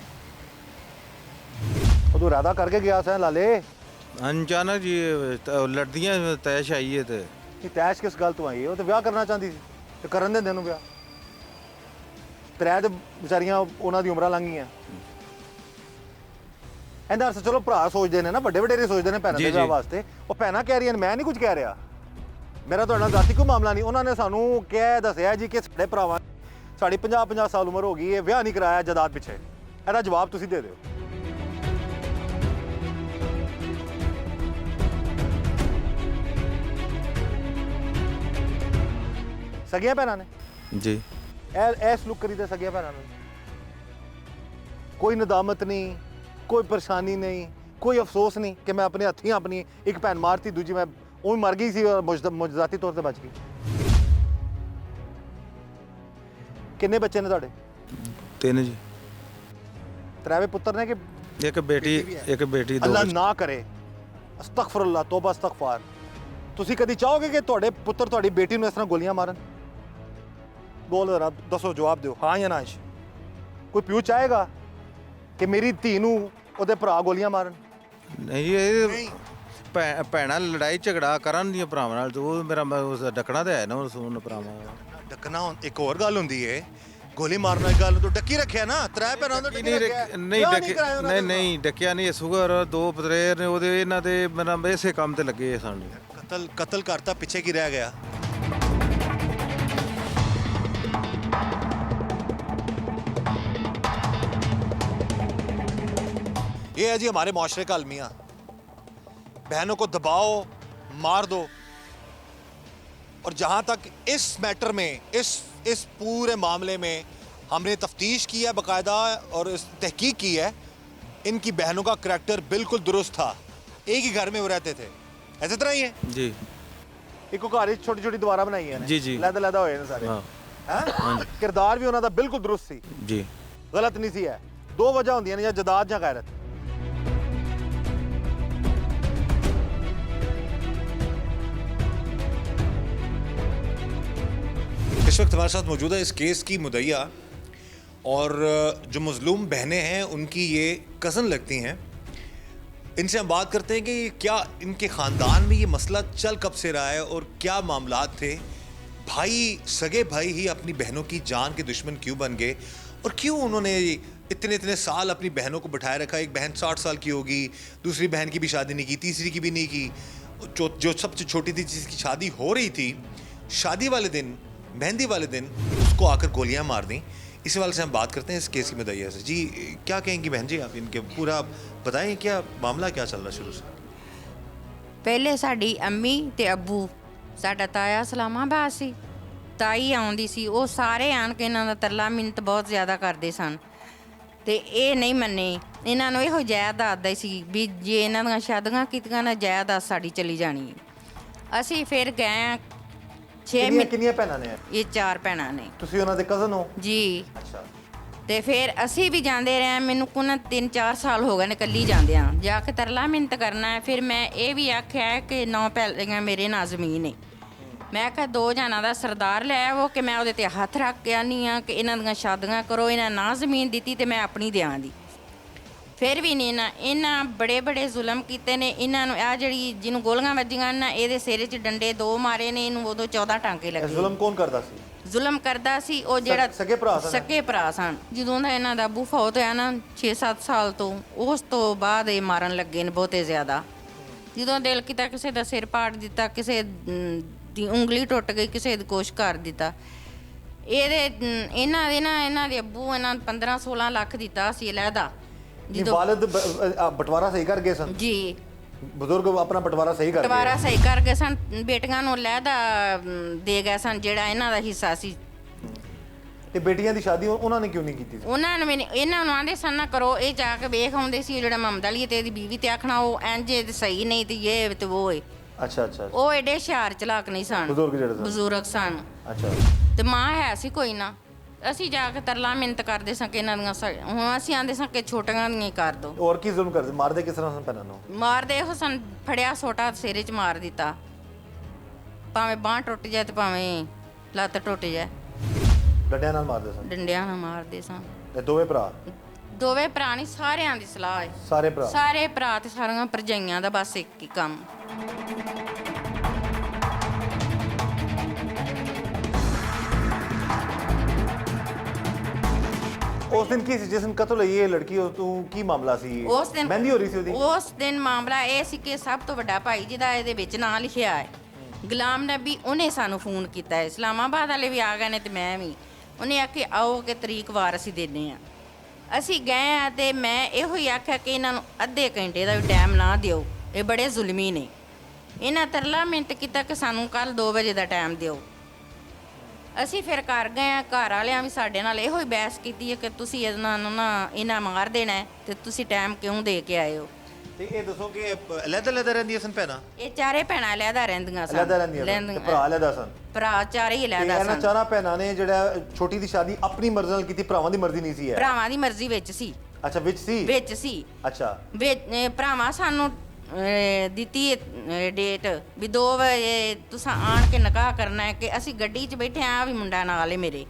उदू इरादा करके गया लाले ਅਚਾਨਕ ਜੀ ਲੜਦੀਆਂ ਤੈਸ਼ ਆਈ ਹੈ ਤੇ ਇਹ ਤੈਸ਼ ਕਿਸ ਗੱਲ ਤੋਂ ਆਈ ਹੈ? ਉਹ ਤਾਂ ਵਿਆਹ ਕਰਨਾ ਚਾਹੁੰਦੀ ਸੀ ਤੇ ਕਰਨ ਦਿੰਦੇ ਨੂੰ ਵਿਆਹ। ਤਰੇ ਤੇ ਵਿਚਾਰੀਆਂ ਉਹਨਾਂ ਦੀ ਉਮਰਾਂ ਲੰਘ ਗਈਆਂ। ਇਹਦਾ ਅਰਥ ਚਲੋ ਭਰਾ ਸੋਚਦੇ ਨੇ ਨਾ, ਵੱਡੇ ਵਡੇਰੇ ਸੋਚਦੇ ਨੇ ਭੈਣਾਂ ਦੇ ਜੀ, ਵਿਆਹ ਜੀ। ਵਾਸਤੇ। ਉਹ ਭੈਣਾਂ ਕਹਿ ਰਹੀਆਂ ਨੇ, ਮੈਂ ਨਹੀਂ ਕੁਝ ਕਹਿ ਰਿਹਾ। ਮੇਰਾ ਤੁਹਾਡੇ ਨਾਲ ਜ਼ਾਤੀ ਕੋਈ ਮਾਮਲਾ ਨਹੀਂ। ਉਹਨਾਂ ਨੇ ਸਾਨੂੰ ਕਹਿ ਦੱਸਿਆ ਜੀ ਕਿ ਸਾਡੇ ਭਰਾਵਾਂ ਸਾਡੀ 50 ਸਾਲ ਉਮਰ ਹੋ ਗਈ ਹੈ, ਵਿਆਹ ਨਹੀਂ ਕਰਾਇਆ ਜਾਇਦਾਦ ਪਿੱਛੇ। ਇਹਦਾ ਜਵਾਬ ਤੁਸੀਂ ਦੇ ਦਿਓ। ਸਗੀਆਂ ਭੈਣਾਂ ਨੇ ਜੀ ਇਹ ਸਲੂਕ ਕਰੀਦਾ ਸਗੀਆਂ ਭੈਣਾਂ ਨੂੰ। ਕੋਈ ਨਦਾਮਤ ਨਹੀਂ, ਕੋਈ ਪਰੇਸ਼ਾਨੀ ਨਹੀਂ, ਕੋਈ ਅਫਸੋਸ ਨਹੀਂ ਕਿ ਮੈਂ ਆਪਣੇ ਹੱਥੀਂ ਆਪਣੀ ਇੱਕ ਭੈਣ ਮਾਰਤੀ, ਦੂਜੀ ਮੈਂ ਉਹ ਮਰ ਗਈ ਸੀ ਔਰ ਮੁਜਜ਼ਾਤੀ ਤੌਰ ਤੇ ਬਚ ਗਈ। ਕਿੰਨੇ ਬੱਚੇ ਨੇ ਤੁਹਾਡੇ? 3 ਜੀ। ਤਰਾਵੇ ਪੁੱਤਰ ਨੇ ਕਿ ਇੱਕ ਬੇਟੀ 2 ਅੱਲਾ ਨਾ ਕਰੇ, ਅਸਤਗਫਰੁल्लाह, ਤੋਬਾ ਅਸਤਗਫਾਰ। ਤੁਸੀਂ ਕਦੀ ਚਾਹੋਗੇ ਕਿ ਤੁਹਾਡੇ ਪੁੱਤਰ ਤੁਹਾਡੀ ਬੇਟੀ ਨੂੰ ਇਸ ਤਰ੍ਹਾਂ ਗੋਲੀਆਂ ਮਾਰਨ? ਬੋਲ ਜ਼ਰਾ, ਦੱਸੋ, ਜਵਾਬ ਦਿਓ, ਹਾਂ ਜਾਂ ਨਾ। ਕੋਈ ਪਿਓ ਚਾਹੇਗਾ ਕਿ ਮੇਰੀ ਧੀ ਨੂੰ ਉਹਦੇ ਭਰਾ ਗੋਲੀਆਂ ਮਾਰਨ? ਨਹੀਂ ਇਹ ਭੈਣਾਂ ਲੜਾਈ ਝਗੜਾ ਕਰਨ ਦੀਆਂ ਭਰਾਵਾਂ ਨਾਲ, ਤੇ ਉਹ ਮੇਰਾ ਉਸ ਦਾ ਡੱਕਣਾ ਤੇ ਹੈ ਨਾ ਉਸ ਭਰਾਵਾਂ ਦਾ। ਡੱਕਣਾ ਇੱਕ ਹੋਰ ਗੱਲ ਹੁੰਦੀ ਹੈ, ਗੋਲੀ ਮਾਰਨ ਵਾਲੀ ਗੱਲ ਨੂੰ ਤਾਂ ਡੱਕੀ ਰੱਖਿਆ ਨਾ। ਤਰੇ ਭੈਣਾਂ ਦਾ ਨਹੀਂ ਡੱਕਿਆ ਨਹੀਂ। ਸ਼ੂਗਰ 2 ਪਤਰੇਰ ਨੇ ਉਹਦੇ, ਇਹਨਾਂ ਦੇ ਮੇਰਾ ਇਸੇ ਕੰਮ ਤੇ ਲੱਗੇ ਸਾਨੂੰ। ਕਤਲ ਕਰਤਾ, ਪਿੱਛੇ ਕੀ ਰਹਿ ਗਿਆ? ये है जी हमारे माशरे का अलमिया। बहनों को दबाओ, मार दो। और जहाँ तक इस मैटर में, इस पूरे मामले में हमने तफ्तीश की है बाकायदा और इस तहकीक की है, इनकी बहनों का करैक्टर बिल्कुल दुरुस्त था। एक ही घर में वो रहते थे। ऐसे तरह ही है जी। ਇੱਕੋ ਘਰ ਵਿੱਚ ਛੋਟੀ ਛੋਟੀ ਦੀਵਾਰਾਂ ਬਣਾਈਆਂ ਨੇ। ਜੀ। ਲੈਦਾ ਹੋਏ ਨੇ ਸਾਰੇ। ਹਾਂ ਹੈ ਕਿਰਦਾਰ ਵੀ ਉਹਨਾਂ ਦਾ ਬਿਲਕੁਲ ਦਰੁਸਤ ਸੀ, ਜੀ। ਗਲਤ ਨਹੀਂ ਸੀ। ਹੈ 2 ਵਜ੍ਹਾ ਹੁੰਦੀਆਂ ਨੇ, ਜਾਂ ਜਦਾਦ ਜਾਂ ਗੈਰਤ। इस वक्त हमारे साथ मौजूद है इस केस की मुद्दईया, और जो मजलूम बहनें हैं उनकी ये कज़न लगती हैं। इनसे हम बात करते हैं कि क्या इनके ख़ानदान में ये मसला चल कब से रहा है और क्या मामलात थे। भाई, सगे भाई ही अपनी बहनों की जान के दुश्मन क्यों बन गए, और क्यों उन्होंने इतने साल अपनी बहनों को बिठाए रखा। एक बहन 60 साल की होगी, दूसरी बहन की भी शादी नहीं की, तीसरी की भी नहीं की, जो सबसे छोटी थी जिसकी शादी हो रही थी, शादी वाले दिन, मेहंदी वाले दिन उसको आकर गोलियां मार दी। इसी वाले से हम बात करते हैं इस केस की मुद्दईया से। जी, क्या कहेंगी बहन जी आप इनके? पूरा बताएं, क्या मामला क्या चल रहा शुरू से? ਪਹਿਲੇ ਸਾਡੀ ਅੰਮੀ ਤੇ ਅੱਬੂ, ਸਾਡਾ ਤਾਇਆ ਇਸਲਾਮਾਬਾਦ ਸੀ, ਤਾਈ ਆਉਂਦੀ ਸੀ, ਉਹ ਸਾਰੇ ਆਣ ਕੇ ਇਹਨਾਂ ਦਾ ਤਰਲਾ ਮਿੰਨਤ ਬਹੁਤ ਜ਼ਿਆਦਾ ਕਰਦੇ ਸਨ। ਤੇ ਇਹ ਨਹੀਂ ਮੰਨੇ। ਇਹਨਾਂ ਨੂੰ ਇਹੋ ਜਾਇਦਾਦ ਦਾ ਸੀ ਵੀ ਜੇ ਇਹਨਾਂ ਦੀਆਂ ਸ਼ਾਦੀਆਂ ਕੀਤੀਆਂ ਨਾ, ਜਾਇਦਾਦ ਸਾਡੀ ਚਲੀ ਜਾਣੀ ਹੈ। ਅਸੀਂ ਫਿਰ ਗਏ 6 ਮਹੀਨੇ। ਕਿੰਨੀਆਂ ਭੈਣਾਂ ਨੇ? ਇਹ 4 ਭੈਣਾਂ ਨੇ। ਤੁਸੀਂ ਉਹਨਾਂ ਦੇ ਕਜ਼ਨ ਹੋ? ਜੀ। ਅੱਛਾ। ਤੇ ਫਿਰ ਅਸੀਂ ਵੀ ਜਾਂਦੇ ਰਹੇ। ਮੈਨੂੰ ਕੋਨਾ 3-4 ਸਾਲ ਹੋ ਗਏ ਨੇ ਇਕੱਲੀ ਜਾਂਦਿਆਂ, ਜਾ ਕੇ ਤਰਲਾ ਮਿੰਨਤ ਕਰਨਾ ਹੈ। ਫਿਰ ਮੈਂ ਇਹ ਵੀ ਆਖਿਆ ਕਿ 9 ਪੈਲੀਆਂ ਮੇਰੇ ਨਾਲ ਜ਼ਮੀਨ ਹੈ। ਮੈਂ ਕਿਹਾ 2 ਜਣਾਂ ਦਾ ਸਰਦਾਰ ਲੈ ਆਵੋ ਕਿ ਮੈਂ ਉਹਦੇ ਤੇ ਹੱਥ ਰੱਖ ਕੇ ਆਨੀ ਆ ਕਿ ਇਹਨਾਂ ਦੀਆਂ ਸ਼ਾਦੀਆਂ ਕਰੋ। ਇਹਨਾਂ ਨਾ ਜ਼ਮੀਨ ਦਿੱਤੀ ਤੇ ਮੈਂ ਆਪਣੀ ਦਿਆਂ ਦੀ। ਫਿਰ ਵੀ ਨਹੀਂ ਨਾ, ਇਹਨਾਂ ਬੜੇ ਜ਼ੁਲਮ ਕੀਤੇ ਨੇ। ਇਹਨਾਂ ਨੂੰ ਆ ਜਿਹੜੀ ਜਿਹਨੂੰ ਗੋਲੀਆਂ ਵੱਜੀਆਂ ਨਾ, ਇਹਦੇ ਸਿਰ 'ਚ ਡੰਡੇ 2 ਮਾਰੇ ਨੇ। ਇਹਨੂੰ ਉਦੋਂ 14 ਟਾਂਕੇ ਲੱਗੇ। ਜ਼ੁਲਮ ਕੌਣ ਕਰਦਾ ਸੀ? ਜ਼ੁਲਮ ਕਰਦਾ ਸੀ ਉਹ ਜਿਹੜਾ ਸਕੇ ਭਰਾ ਸਨ। ਸਕੇ ਭਰਾ ਸਨ। ਜਦੋਂ ਦਾ ਇਹਨਾਂ ਦਾ ਅੱਬੂ ਫੌਤ ਹੋਇਆ ਨਾ 6-7 ਸਾਲ ਤੋਂ, ਉਸ ਤੋਂ ਬਾਅਦ ਇਹ ਮਾਰਨ ਲੱਗੇ ਨੇ ਬਹੁਤੇ ਜ਼ਿਆਦਾ। ਜਦੋਂ ਦਿਲ ਕੀਤਾ ਕਿਸੇ ਦਾ ਸਿਰ ਪਾੜ ਦਿੱਤਾ, ਕਿਸੇ ਦੀ ਉਂਗਲੀ ਟੁੱਟ ਗਈ, ਕਿਸੇ ਦੀ ਕੋਸ਼ ਕਰ ਦਿੱਤਾ। ਇਹਨਾਂ ਦੇ ਅੱਬੂ ਇਹਨਾਂ 15-16 ਲੱਖ ਦਿੱਤਾ ਸੀ ਅਲੱਗਾ। ਜਦੋਂ ਵਾਲਿਦ ਬਟਵਾਰਾ ਸਹੀ ਕਰ ਗਏ ਸਨ ਜੀ, ਬਜ਼ੁਰਗ ਆਪਣਾ ਬਟਵਾਰਾ ਸਹੀ ਕਰ ਗਏ। ਬਟਵਾਰਾ ਸਹੀ ਕਰ ਗਏ ਸਨ। ਬੇਟੀਆਂ ਨੂੰ ਅਲੱਗਾ ਦੇ ਗਏ ਸਨ ਜਿਹੜਾ ਇਹਨਾਂ ਦਾ ਹਿੱਸਾ ਸੀ। ਤੇ ਬੇਟੀਆਂ ਦੀ ਸ਼ਾਦੀ ਉਹਨਾਂ ਨੇ ਕਿਉਂ ਨਹੀਂ ਕੀਤੀ? ਉਹਨਾਂ ਨੇ ਇਹਨਾਂ ਨੂੰ ਆਂਦੇ ਸਨ ਨਾ ਕਰੋ। ਇਹ ਜਾ ਕੇ ਵੇਖ ਆਉਂਦੇ ਸੀ ਜਿਹੜਾ ਮੁਹੰਮਦ ਅਲੀ ਤੇ ਇਹਦੀ ਬੀਵੀ ਤੇ ਆਖਣਾ ਉਹ ਇੰਜ ਸਹੀ ਨਹੀਂ ਤੇ ਇਹ ਤੇ ਉਹ ਏ। ਅੱਛਾ। ਉਹ ਐਡੇ ਹੁਸ਼ਿਆਰ ਚਲਾਕ ਨਹੀਂ ਸਨ, ਬਜ਼ੁਰਗ ਜਿਹੜੇ ਸਨ। ਬਜ਼ੁਰਗ ਸਨ। ਅੱਛਾ। ਤੇ ਮਾਂ ਹੈ ਸੀ ਕੋਈ ਨਾ। ਅਸੀਂ ਜਾ ਕੇ ਤਰਲਾ ਮਿੰਨਤ ਕਰਦੇ ਸਾਂ ਕਿ ਇਹਨਾਂ ਦੀਆਂ ਹੁਣ ਅਸੀਂ ਆਂਦੇ ਸਾਂ ਕਿ ਛੋਟੀਆਂ ਦੀਆਂ ਹੀ ਕਰ ਦੋ। ਹੋਰ ਕੀ ਜ਼ੁਲਮ ਕਰਦੇ? ਮਾਰਦੇ ਕਿਸ ਤਰ੍ਹਾਂ ਸਨ ਭੈਣਾਂ ਨੂੰ? ਮਾਰਦੇ ਇਹੋ ਸਨ, ਫੜਿਆ ਸੋਟਾ ਸਿਰੇ 'ਚ ਮਾਰ ਦਿੱਤਾ, ਭਾਵੇਂ ਬਾਂਹ ਟੁੱਟ ਜਾਏ ਤੇ ਭਾਵੇਂ ਲੱਤ ਟੁੱਟ ਜਾਏ। ਡੰਡਿਆਂ ਨਾਲ ਮਾਰਦੇ ਸਨ? ਡੰਡਿਆਂ ਨਾਲ ਮਾਰਦੇ ਸਾਂ। ਤੇ ਦੋਵੇਂ ਭਰਾ? ਦੋਵੇਂ ਭਰਾ ਨਹੀਂ, ਸਾਰਿਆਂ ਦੀ ਸਲਾਹ ਹੈ। ਸਾਰੇ ਭਰਾ ਸਾਰੇ ਭਰਾ ਤੇ ਸਾਰੀਆਂ ਭਰਜਾਈਆਂ ਦਾ ਬਸ ਇੱਕ ਹੀ ਕੰਮ। ਉਸ ਦਿਨ ਕੀ ਸੀ ਜਿਸ ਦਿਨ ਕਤਲ ਹੋਈ ਇਹ ਲੜਕੀ, ਉਹ ਤੂੰ ਕੀ ਮਾਮਲਾ ਸੀ? ਉਸ ਦਿਨ ਮਹਿੰਦੀ ਹੋ ਰਹੀ ਸੀ ਉਹਦੀ? ਉਸ ਦਿਨ ਮਾਮਲਾ ਇਹ ਸੀ ਕਿ ਸਭ ਤੋਂ ਵੱਡਾ ਭਾਈ ਜਿਹਦਾ ਇਹਦੇ ਵਿੱਚ ਨਾਂ ਲਿਖਿਆ ਹੈ ਗੁਲਾਮ ਨਬੀ, ਉਹਨੇ ਸਾਨੂੰ ਫੋਨ ਕੀਤਾ ਹੈ। ਇਸਲਾਮਾਬਾਦ ਵਾਲੇ ਵੀ ਆ ਗਏ ਨੇ ਤੇ ਮੈਂ ਵੀ। ਉਹਨੇ ਆਖਿਆ ਆਓ ਕਿ ਤਰੀਕ ਵਾਰ ਅਸੀਂ ਦਿੰਦੇ ਹਾਂ। ਅਸੀਂ ਗਏ ਆ ਤੇ ਮੈਂ ਇਹੋ ਹੀ ਆਖਿਆ ਕਿ ਇਹਨਾਂ ਨੂੰ ਅੱਧੇ ਘੰਟੇ ਦਾ ਵੀ ਟਾਈਮ ਨਾ ਦਿਓ, ਇਹ ਬੜੇ ਜ਼ੁਲਮੀ ਨੇ। ਇਹਨਾਂ ਤਰਲਾ ਮਿੰਟ ਕੀਤਾ ਕਿ ਸਾਨੂੰ ਕੱਲ 2 ਵਜੇ ਦਾ ਟਾਈਮ ਦਿਓ। ਅਸੀਂ ਫਿਰ ਘਰ ਗਏ ਆ, ਘਰ ਵਾਲਿਆਂ ਵੀ ਸਾਡੇ ਨਾਲ ਇਹੋ ਹੀ ਬਹਿਸ ਕੀਤੀ ਹੈ ਕਿ ਤੁਸੀਂ ਇਹਨਾਂ ਨੂੰ ਇਹਨਾਂ ਮਾਰ ਦੇਣਾ ਹੈ ਤੇ ਤੁਸੀਂ ਟਾਈਮ ਕਿਉਂ ਦੇ ਕੇ ਆਏ ਹੋ। ਤੇ ਇਹ ਦੱਸੋ ਕਿ ਅਲੱਗ-ਅਲੱਗ ਰਹਿੰਦੀਆਂ ਸਨ ਭੈਣਾਂ? ਇਹ ਚਾਰੇ ਭੈਣਾਂ ਅਲੱਗਾ ਰਹਿੰਦੀਆਂ ਸਨ। ਅਲੱਗ ਰਹਿੰਦੀਆਂ ਸਨ ਤੇ ਭਰਾ ਅਲੱਗ ਸਨ? ਭਰਾ ਚਾਰੇ ਹੀ ਤੇ ਅਲੱਗਾ ਇਹਨਾਂ ਸਨ। ਚਾਰਾਂ ਭੈਣਾਂ ਨੇ ਜਿਹੜਾ ਛੋਟੀ ਦੀ ਸ਼ਾਦੀ ਆਪਣੀ ਮਰਜ਼ੀ ਨਾਲ ਕੀਤੀ, ਭਰਾਵਾਂ ਦੀ ਮਰਜ਼ੀ ਨਹੀਂ ਸੀ ਹੈ? ਭਰਾਵਾਂ ਦੀ ਮਰਜ਼ੀ ਵਿੱਚ ਸੀ। ਅੱਛਾ, ਵਿੱਚ ਸੀ? ਵਿੱਚ ਸੀ। ਅੱਛਾ। ਭਰਾਵਾਂ ਸਾਨੂੰ ਦਿੱਤੀ ਡੇਟ ਵੀ 2 ਵਜੇ ਤੁਸੀਂ ਆਣ ਕੇ ਨਿਕਾਹ ਕਰਨਾ ਹੈ। ਕਿ ਅਸੀਂ ਗੱਡੀ 'ਚ ਬੈਠੇ ਆ, ਵੀ ਮੁੰਡਾ ਨਾਲ ਹੈ ਮੇਰੇ,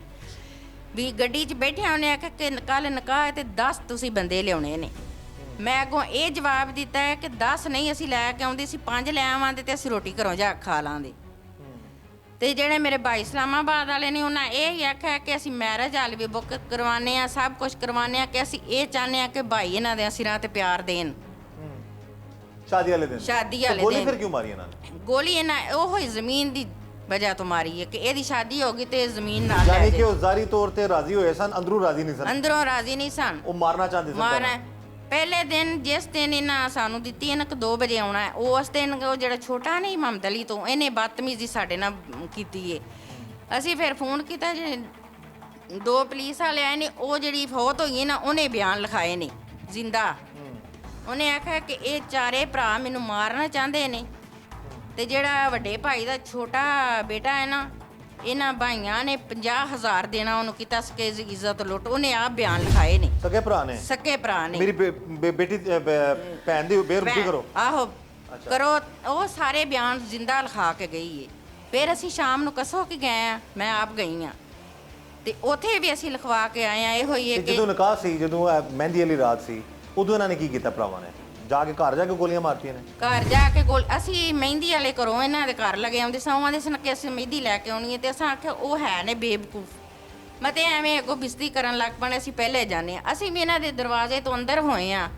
ਵੀ ਗੱਡੀ 'ਚ ਬੈਠੇ ਆ। ਉਹਨੇ ਆਖਿਆ ਕਿ ਕੱਲ੍ਹ ਨਿਕਾਹ ਹੈ ਤੇ 10 ਤੁਸੀਂ ਬੰਦੇ ਲਿਆਉਣੇ ਨੇ। ਮੈਂ ਅੱਗੋਂ ਇਹ ਜਵਾਬ ਦਿੱਤਾ ਹੈ ਕਿ 10 ਨਹੀਂ ਅਸੀਂ ਲੈ ਕੇ ਆਉਂਦੇ, ਅਸੀਂ 5 ਲੈ ਆਵਾਂਗੇ ਤੇ ਅਸੀਂ ਰੋਟੀ ਘਰੋਂ ਜਾ ਖਾ ਲਾਂਗੇ। ਤੇ ਜਿਹੜੇ ਮੇਰੇ ਭਾਈ ਇਸਲਾਮਾਬਾਦ ਵਾਲੇ ਨੇ ਉਹਨਾਂ ਇਹ ਹੀ ਆਖਿਆ ਕਿ ਅਸੀਂ ਮੈਰਿਜ ਹਾਲ ਵੀ ਬੁੱਕ ਕਰਵਾਉਂਦੇ ਆ, ਸਭ ਕੁਝ ਕਰਵਾਉਂਦੇ ਆ ਕਿ ਅਸੀਂ ਇਹ ਚਾਹੁੰਦੇ ਆ ਕਿ ਭਾਈ ਇਹਨਾਂ ਦੇ ਸਿਰਾਂ ਤੇ ਪਿਆਰ ਦੇਣ। ਸ਼ਾਦੀ ਵਾਲੇ ਦਿਨ? ਸ਼ਾਦੀ ਵਾਲੇ ਗੋਲੀ ਦਿਨ। ਫਿਰ ਕਿਉਂ ਮਾਰੀ ਇਹਨਾਂ ਨੇ? ਗੋਲੀ ਇਹਨਾਂ ਉਹ ਹੀ ਜ਼ਮੀਨ ਦੀ ਵਜ੍ਹਾ ਤੋਂ ਮਾਰੀ ਹੈ ਕਿ ਇਹਦੀ ਸ਼ਾਦੀ ਹੋ ਗਈ ਤੇ ਜ਼ਮੀਨ ਨਾਲ ਲੈ ਯਾਨੀ ਕਿ ਜਾਏ। ਉਹ ਜ਼ਾਰੀ ਤੌਰ ਤੇ ਰਾਜ਼ੀ ਹੋਏ ਸਨ, ਅੰਦਰੋਂ ਰਾਜ਼ੀ ਨਹੀਂ ਸਨ? ਅੰਦਰੋਂ ਰਾਜ਼ੀ ਨਹੀਂ ਸਨ। ਉਹ ਮਾਰਨਾ ਚਾਹੁੰਦੇ ਸਨ? ਮਾਰਨਾ ਪਹਿਲੇ ਦਿਨ ਜਿਸ ਦਿਨ ਇਹਨਾਂ ਸਾਨੂੰ ਦਿੱਤੀ ਇਹਨਾਂ ਕਿ 2 ਵਜੇ ਆਉਣਾ ਹੈ, ਉਸ ਦਿਨ ਉਹ ਜਿਹੜਾ ਛੋਟਾ ਨਹੀਂ ਮੁਹੰਮਦ ਅਲੀ ਤੋਂ, ਇਹਨੇ ਬਦਤਮੀਜ਼ੀ ਸਾਡੇ ਨਾਲ ਕੀਤੀ ਏ। ਅਸੀਂ ਫਿਰ ਫੋਨ ਕੀਤਾ, ਜੇ 2 ਪੁਲਿਸ ਵਾਲੇ ਆਏ ਨੇ, ਉਹ ਜਿਹੜੀ ਫੌਤ ਹੋਈ ਹੈ ਨਾ ਉਹਨੇ ਬਿਆਨ ਲਿਖਾਏ ਨੇ ਜ਼ਿੰਦਾ। ਉਹਨੇ ਆਖਿਆ ਕਿ ਇਹ ਚਾਰੇ ਭਰਾ ਮੈਨੂੰ ਮਾਰਨਾ ਚਾਹੁੰਦੇ ਨੇ ਤੇ ਜਿਹੜਾ ਵੱਡੇ ਭਾਈ ਦਾ ਛੋਟਾ ਬੇਟਾ ਹੈ ਨਾ, ਇਹਨਾਂ ਭਾਈਆਂ ਨੇ 50,000 ਦੇਣਾ ਉਹਨੂੰ ਕੀਤਾ ਕਿ ਇੱਜ਼ਤ ਲੁੱਟ। ਉਹਨੇ ਆਪ ਬਿਆਨ ਲਿਖਾਏ ਨੇ। ਸਕੇ ਭਰਾ ਨੇ? ਸਕੇ ਭਰਾ ਨੇ। ਮੇਰੀ ਬੇਟੀ ਭੈਣ ਦੀ ਬੇਰੁਖੀ ਕਰੋ। ਆਹੋ ਕਰੋ। ਉਹ ਸਾਰੇ ਬਿਆਨ ਜ਼ਿੰਦਾ ਲਿਖਾ ਕੇ ਗਈ ਏ। ਫਿਰ ਅਸੀਂ ਸ਼ਾਮ ਨੂੰ ਕਸੋ ਕਿ ਗਏ ਆ, ਮੈਂ ਆਪ ਗਈ ਆ ਤੇ ਉੱਥੇ ਵੀ ਅਸੀਂ ਲਿਖਵਾ ਕੇ ਆਏ ਆ। ਇਹੋ ਹੀ ਹੈ ਕਿ ਜਦੋਂ ਨਿਕਾਹ ਸੀ, ਜਦੋਂ ਮਹਿੰਦੀ ਵਾਲੀ ਰਾਤ ਸੀ, ਉਦੋਂ ਇਹਨਾਂ ਨੇ ਕੀ ਕੀਤਾ ਭਰਾਵਾਂ ਨੇ? ਜਾ ਕੇ ਘਰ ਜਾ ਕੇ ਗੋਲੀਆਂ ਮਾਰਤੀਆਂ ਨੇ? ਘਰ ਜਾ ਕੇ ਅਸੀਂ ਮਹਿੰਦੀ ਵਾਲੇ ਘਰੋਂ ਇਹਨਾਂ ਦੇ ਘਰ ਲਗੇ ਆਉਂਦੇ ਸਾਂ। ਆਉਂਦੇ ਸਨ ਕਿ ਅਸੀਂ ਮਹਿੰਦੀ ਲੈ ਕੇ ਆਉਣੀ ਹੈ ਤੇ ਅਸਾਂ ਆਖਿਆ ਉਹ ਹੈ ਨੇ ਬੇਵਕੂਫ। ਮੈਂ ਤੇ ਐਵੇਂ ਅੱਗੋਂ ਬਿਸਤੀ ਕਰਨ ਲੱਗ ਪਣੇ। ਅਸੀਂ ਪਹਿਲੇ ਜਾਂਦੇ ਹਾਂ। ਅਸੀਂ ਵੀ ਇਹਨਾਂ ਦੇ ਦਰਵਾਜ਼ੇ ਤੋਂ ਅੰਦਰ ਹੋਏ ਆ,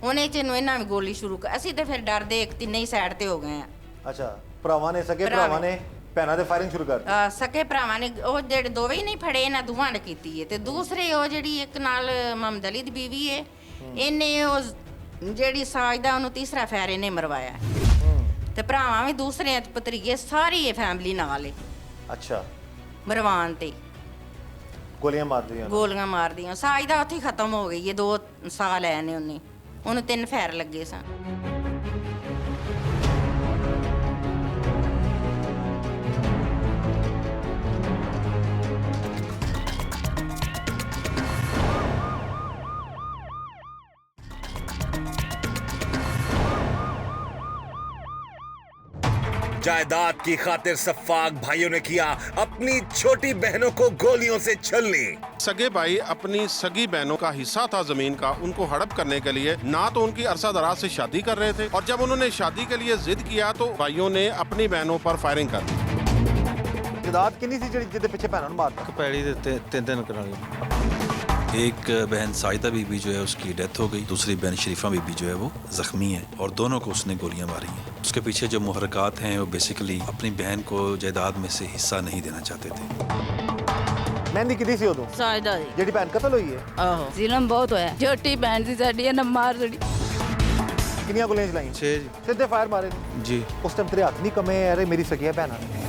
ਉਹਨੇ ਚ ਨੂੰ ਇਹਨਾਂ ਵੀ ਗੋਲੀ ਸ਼ੁਰੂ ਕਰ। ਅਸੀਂ ਤੇ ਫਿਰ ਡਰਦੇ ਇੱਕ ਤਿੰਨੇ ਹੀ ਸਾਈਡ ਤੇ ਹੋ ਗਏ ਆ। ਅੱਛਾ, ਭਰਾਵਾਂ ਨੇ, ਸਕੇ ਭਰਾਵਾਂ ਨੇ ਭੈਣਾਂ ਤੇ ਫਾਇਰਿੰਗ ਸ਼ੁਰੂ ਕਰ ਦਿੱਤੀ? ਸਕੇ ਭਰਾਵਾਂ ਨੇ, ਉਹ ਜਿਹੜੇ ਦੋਵੇਂ ਹੀ ਨਹੀਂ ਫੜੇ, ਇਹਨਾਂ ਦੋਵਾਂ ਨੇ ਕੀਤੀ ਹੈ। ਤੇ ਦੂਸਰੇ ਉਹ ਜਿਹੜੀ ਇੱਕ ਨਾਲ ਮੁਹੰਮਦ ਅਲੀ ਦੀ ਬੀਵੀ ਹੈ, ਇਹਨੇ ਉਹ ਜਿਹੜੀ ਸਾਜਦਾ ਉਹਨੂੰ ਤੀਸਰਾ ਫੈਰ ਇਹਨੇ ਮਰਵਾਇਆ। ਤੇ ਭਰਾਵਾਂ ਵੀ ਦੂਸਰੇ ਭਤਰੀਏ ਸਾਰੀ ਇਹ ਫੈਮਿਲੀ ਨਾਲ ਹੈ। ਅੱਛਾ। ਮਰਵਾਨ ਤੇ ਗੋਲੀਆਂ ਮਾਰਦੀਆਂ? ਗੋਲੀਆਂ ਮਾਰਦੀਆਂ। ਸਾਜਦਾ ਉੱਥੇ ਹੀ ਖਤਮ ਹੋ ਗਈ ਹੈ। 2 ਸਾਲ ਆਏ ਨੇ ਉਹਨੂੰ 3 ਫੈਰ ਲੱਗੇ ਸਨ। जायदाद की खातिर सफाक भाइयों ने किया अपनी छोटी बहनों को गोलियों से छलनी। सगे भाई अपनी सगी बहनों का हिस्सा था जमीन का, उनको हड़प करने के लिए ना तो उनकी अरसा दराज से शादी कर रहे थे, और जब उन्होंने शादी के लिए जिद किया तो भाइयों ने अपनी बहनों पर फायरिंग कर दी। जायदाद किन्नी सी जिहदे पिछे भैणां नूं मारता? ਪੈੜੀ ਦੇ 3 ਕਰਾਂਗੇ। एक बहन साइदा बीबी जो है उसकी डेथ हो गई, दूसरी बहन शरीफा बीबी जो है वो जख्मी है और दोनों को उसने गोलियां मारी हैं। उसके पीछे जो मुहर्रकात हैं वो बेसिकली अपनी बहन को जायदाद में से हिस्सा नहीं देना चाहते थे। ਮਹਿੰਦੀ ਕਿਹਦੀ ਸੀ ਉਦੋਂ ਸਾਜਦਾ ਜੀ। ਜਿਹੜੀ ਭੈਣ ਕਤਲ ਹੋਈ ਹੈ? ਆਹੋ ਜ਼ਿਲਮ ਬਹੁਤ ਹੋਇਆ। ਛੋਟੀ ਭੈਣ ਸੀ ਸਾਡੀ, ਇਹਨਾਂ ਮਾਰ ਦਿੱਤੀ। ਕਿੰਨੀਆਂ ਗੋਲੀਆਂ ਚਲਾਈਆਂ? 6 ਜੀ। ਸਿੱਧੇ ਫਾਇਰ ਮਾਰੇ ਜੀ। ਉਸ ਟਾਈਮ ਤੇਰੇ ਹੱਥ ਨਹੀਂ ਕੰਮੇ? ਅਰੇ ਮੇਰੀ ਸਗੀਆਂ ਭੈਣਾਂ ਨੇ।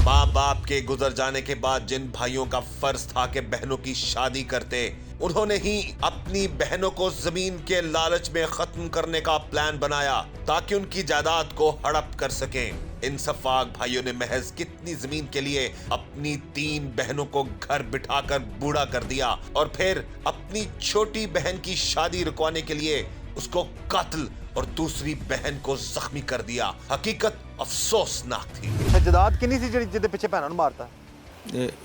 माँ बाप के गुजर जाने के बाद जिन भाइयों का फर्ज था कि बहनों की शादी करते, उन्होंने ही अपनी बहनों को जमीन के लालच में खत्म करने का प्लान बनाया ताकि उनकी जायदाद को हड़प कर सकें। इन सफाक भाइयों ने महज कितनी जमीन के लिए अपनी 3 बहनों को घर बिठाकर बूढ़ा कर दिया और फिर अपनी छोटी बहन की शादी रुकवाने के लिए उसको कत्ल और दूसरी बहन को जख्मी कर दिया। हकीकत अफसोसनाक थी। जायदाद किन्नी सी जिहदे पिछे भैणां नूं मारता?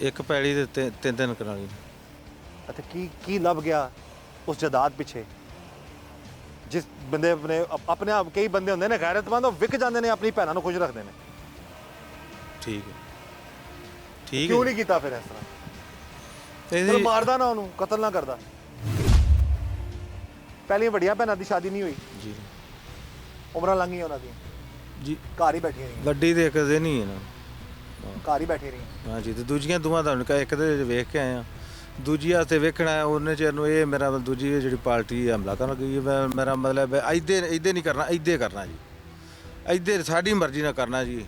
ਇੱਕ ਪੈੜੀ ਦੇ 3 ਕਰਾਂਗੇ। ਅੱਛਾ, ਕੀ ਲੱਭ ਗਿਆ उस जायदाद पिछे जिस बंदे अपने आप कई बंदे होंगे ने गैरतमंद वो विक जाते हैं अपनी भैनों को खुश रखते हैं ठीक है ठीक क्यों है नहीं किया फिर इस तरह ਇਹਦੀ- चलो मारदा ना उन्होंने कतल ना करता पहली वड्डियां भैनों की शादी नहीं हुई ਜੀ उम्र लंघ गई उन्होंने ਜੀ घर ही बैठी रही ਗੱਡੀ ਦੇ ਕਦੇ ਨਹੀਂ ਹੈ ਨਾ घर ही बैठी रही ਹਾਂਜੀ ਤੇ ਦੂਜੀਆਂ ਦੋਵਾਂ ਤੁਹਾਨੂੰ ਕਹ ਇੱਕ ਦੇ ਵੇਖ ਕੇ ਆਏ ਆ ਦੂਜੀ ਵਾਸਤੇ ਵੇਖਣਾ ਹੈ ਉਹਨੇ ਚਿਰ ਨੂੰ ਇਹ ਮੇਰਾ ਦੂਜੀ ਜਿਹੜੀ ਪਾਰਟੀ ਹਮਲਾ ਕਰਨ ਗਈ ਹੈ ਮੇਰਾ ਮਤਲਬ ਇੱਦੇ ਨਹੀਂ ਕਰਨਾ ਇੱਦੇ ਕਰਨਾ ਜੀ ਇੱਦੇ ਸਾਡੀ ਮਰਜ਼ੀ ਨਾਲ ਕਰਨਾ ਜੀ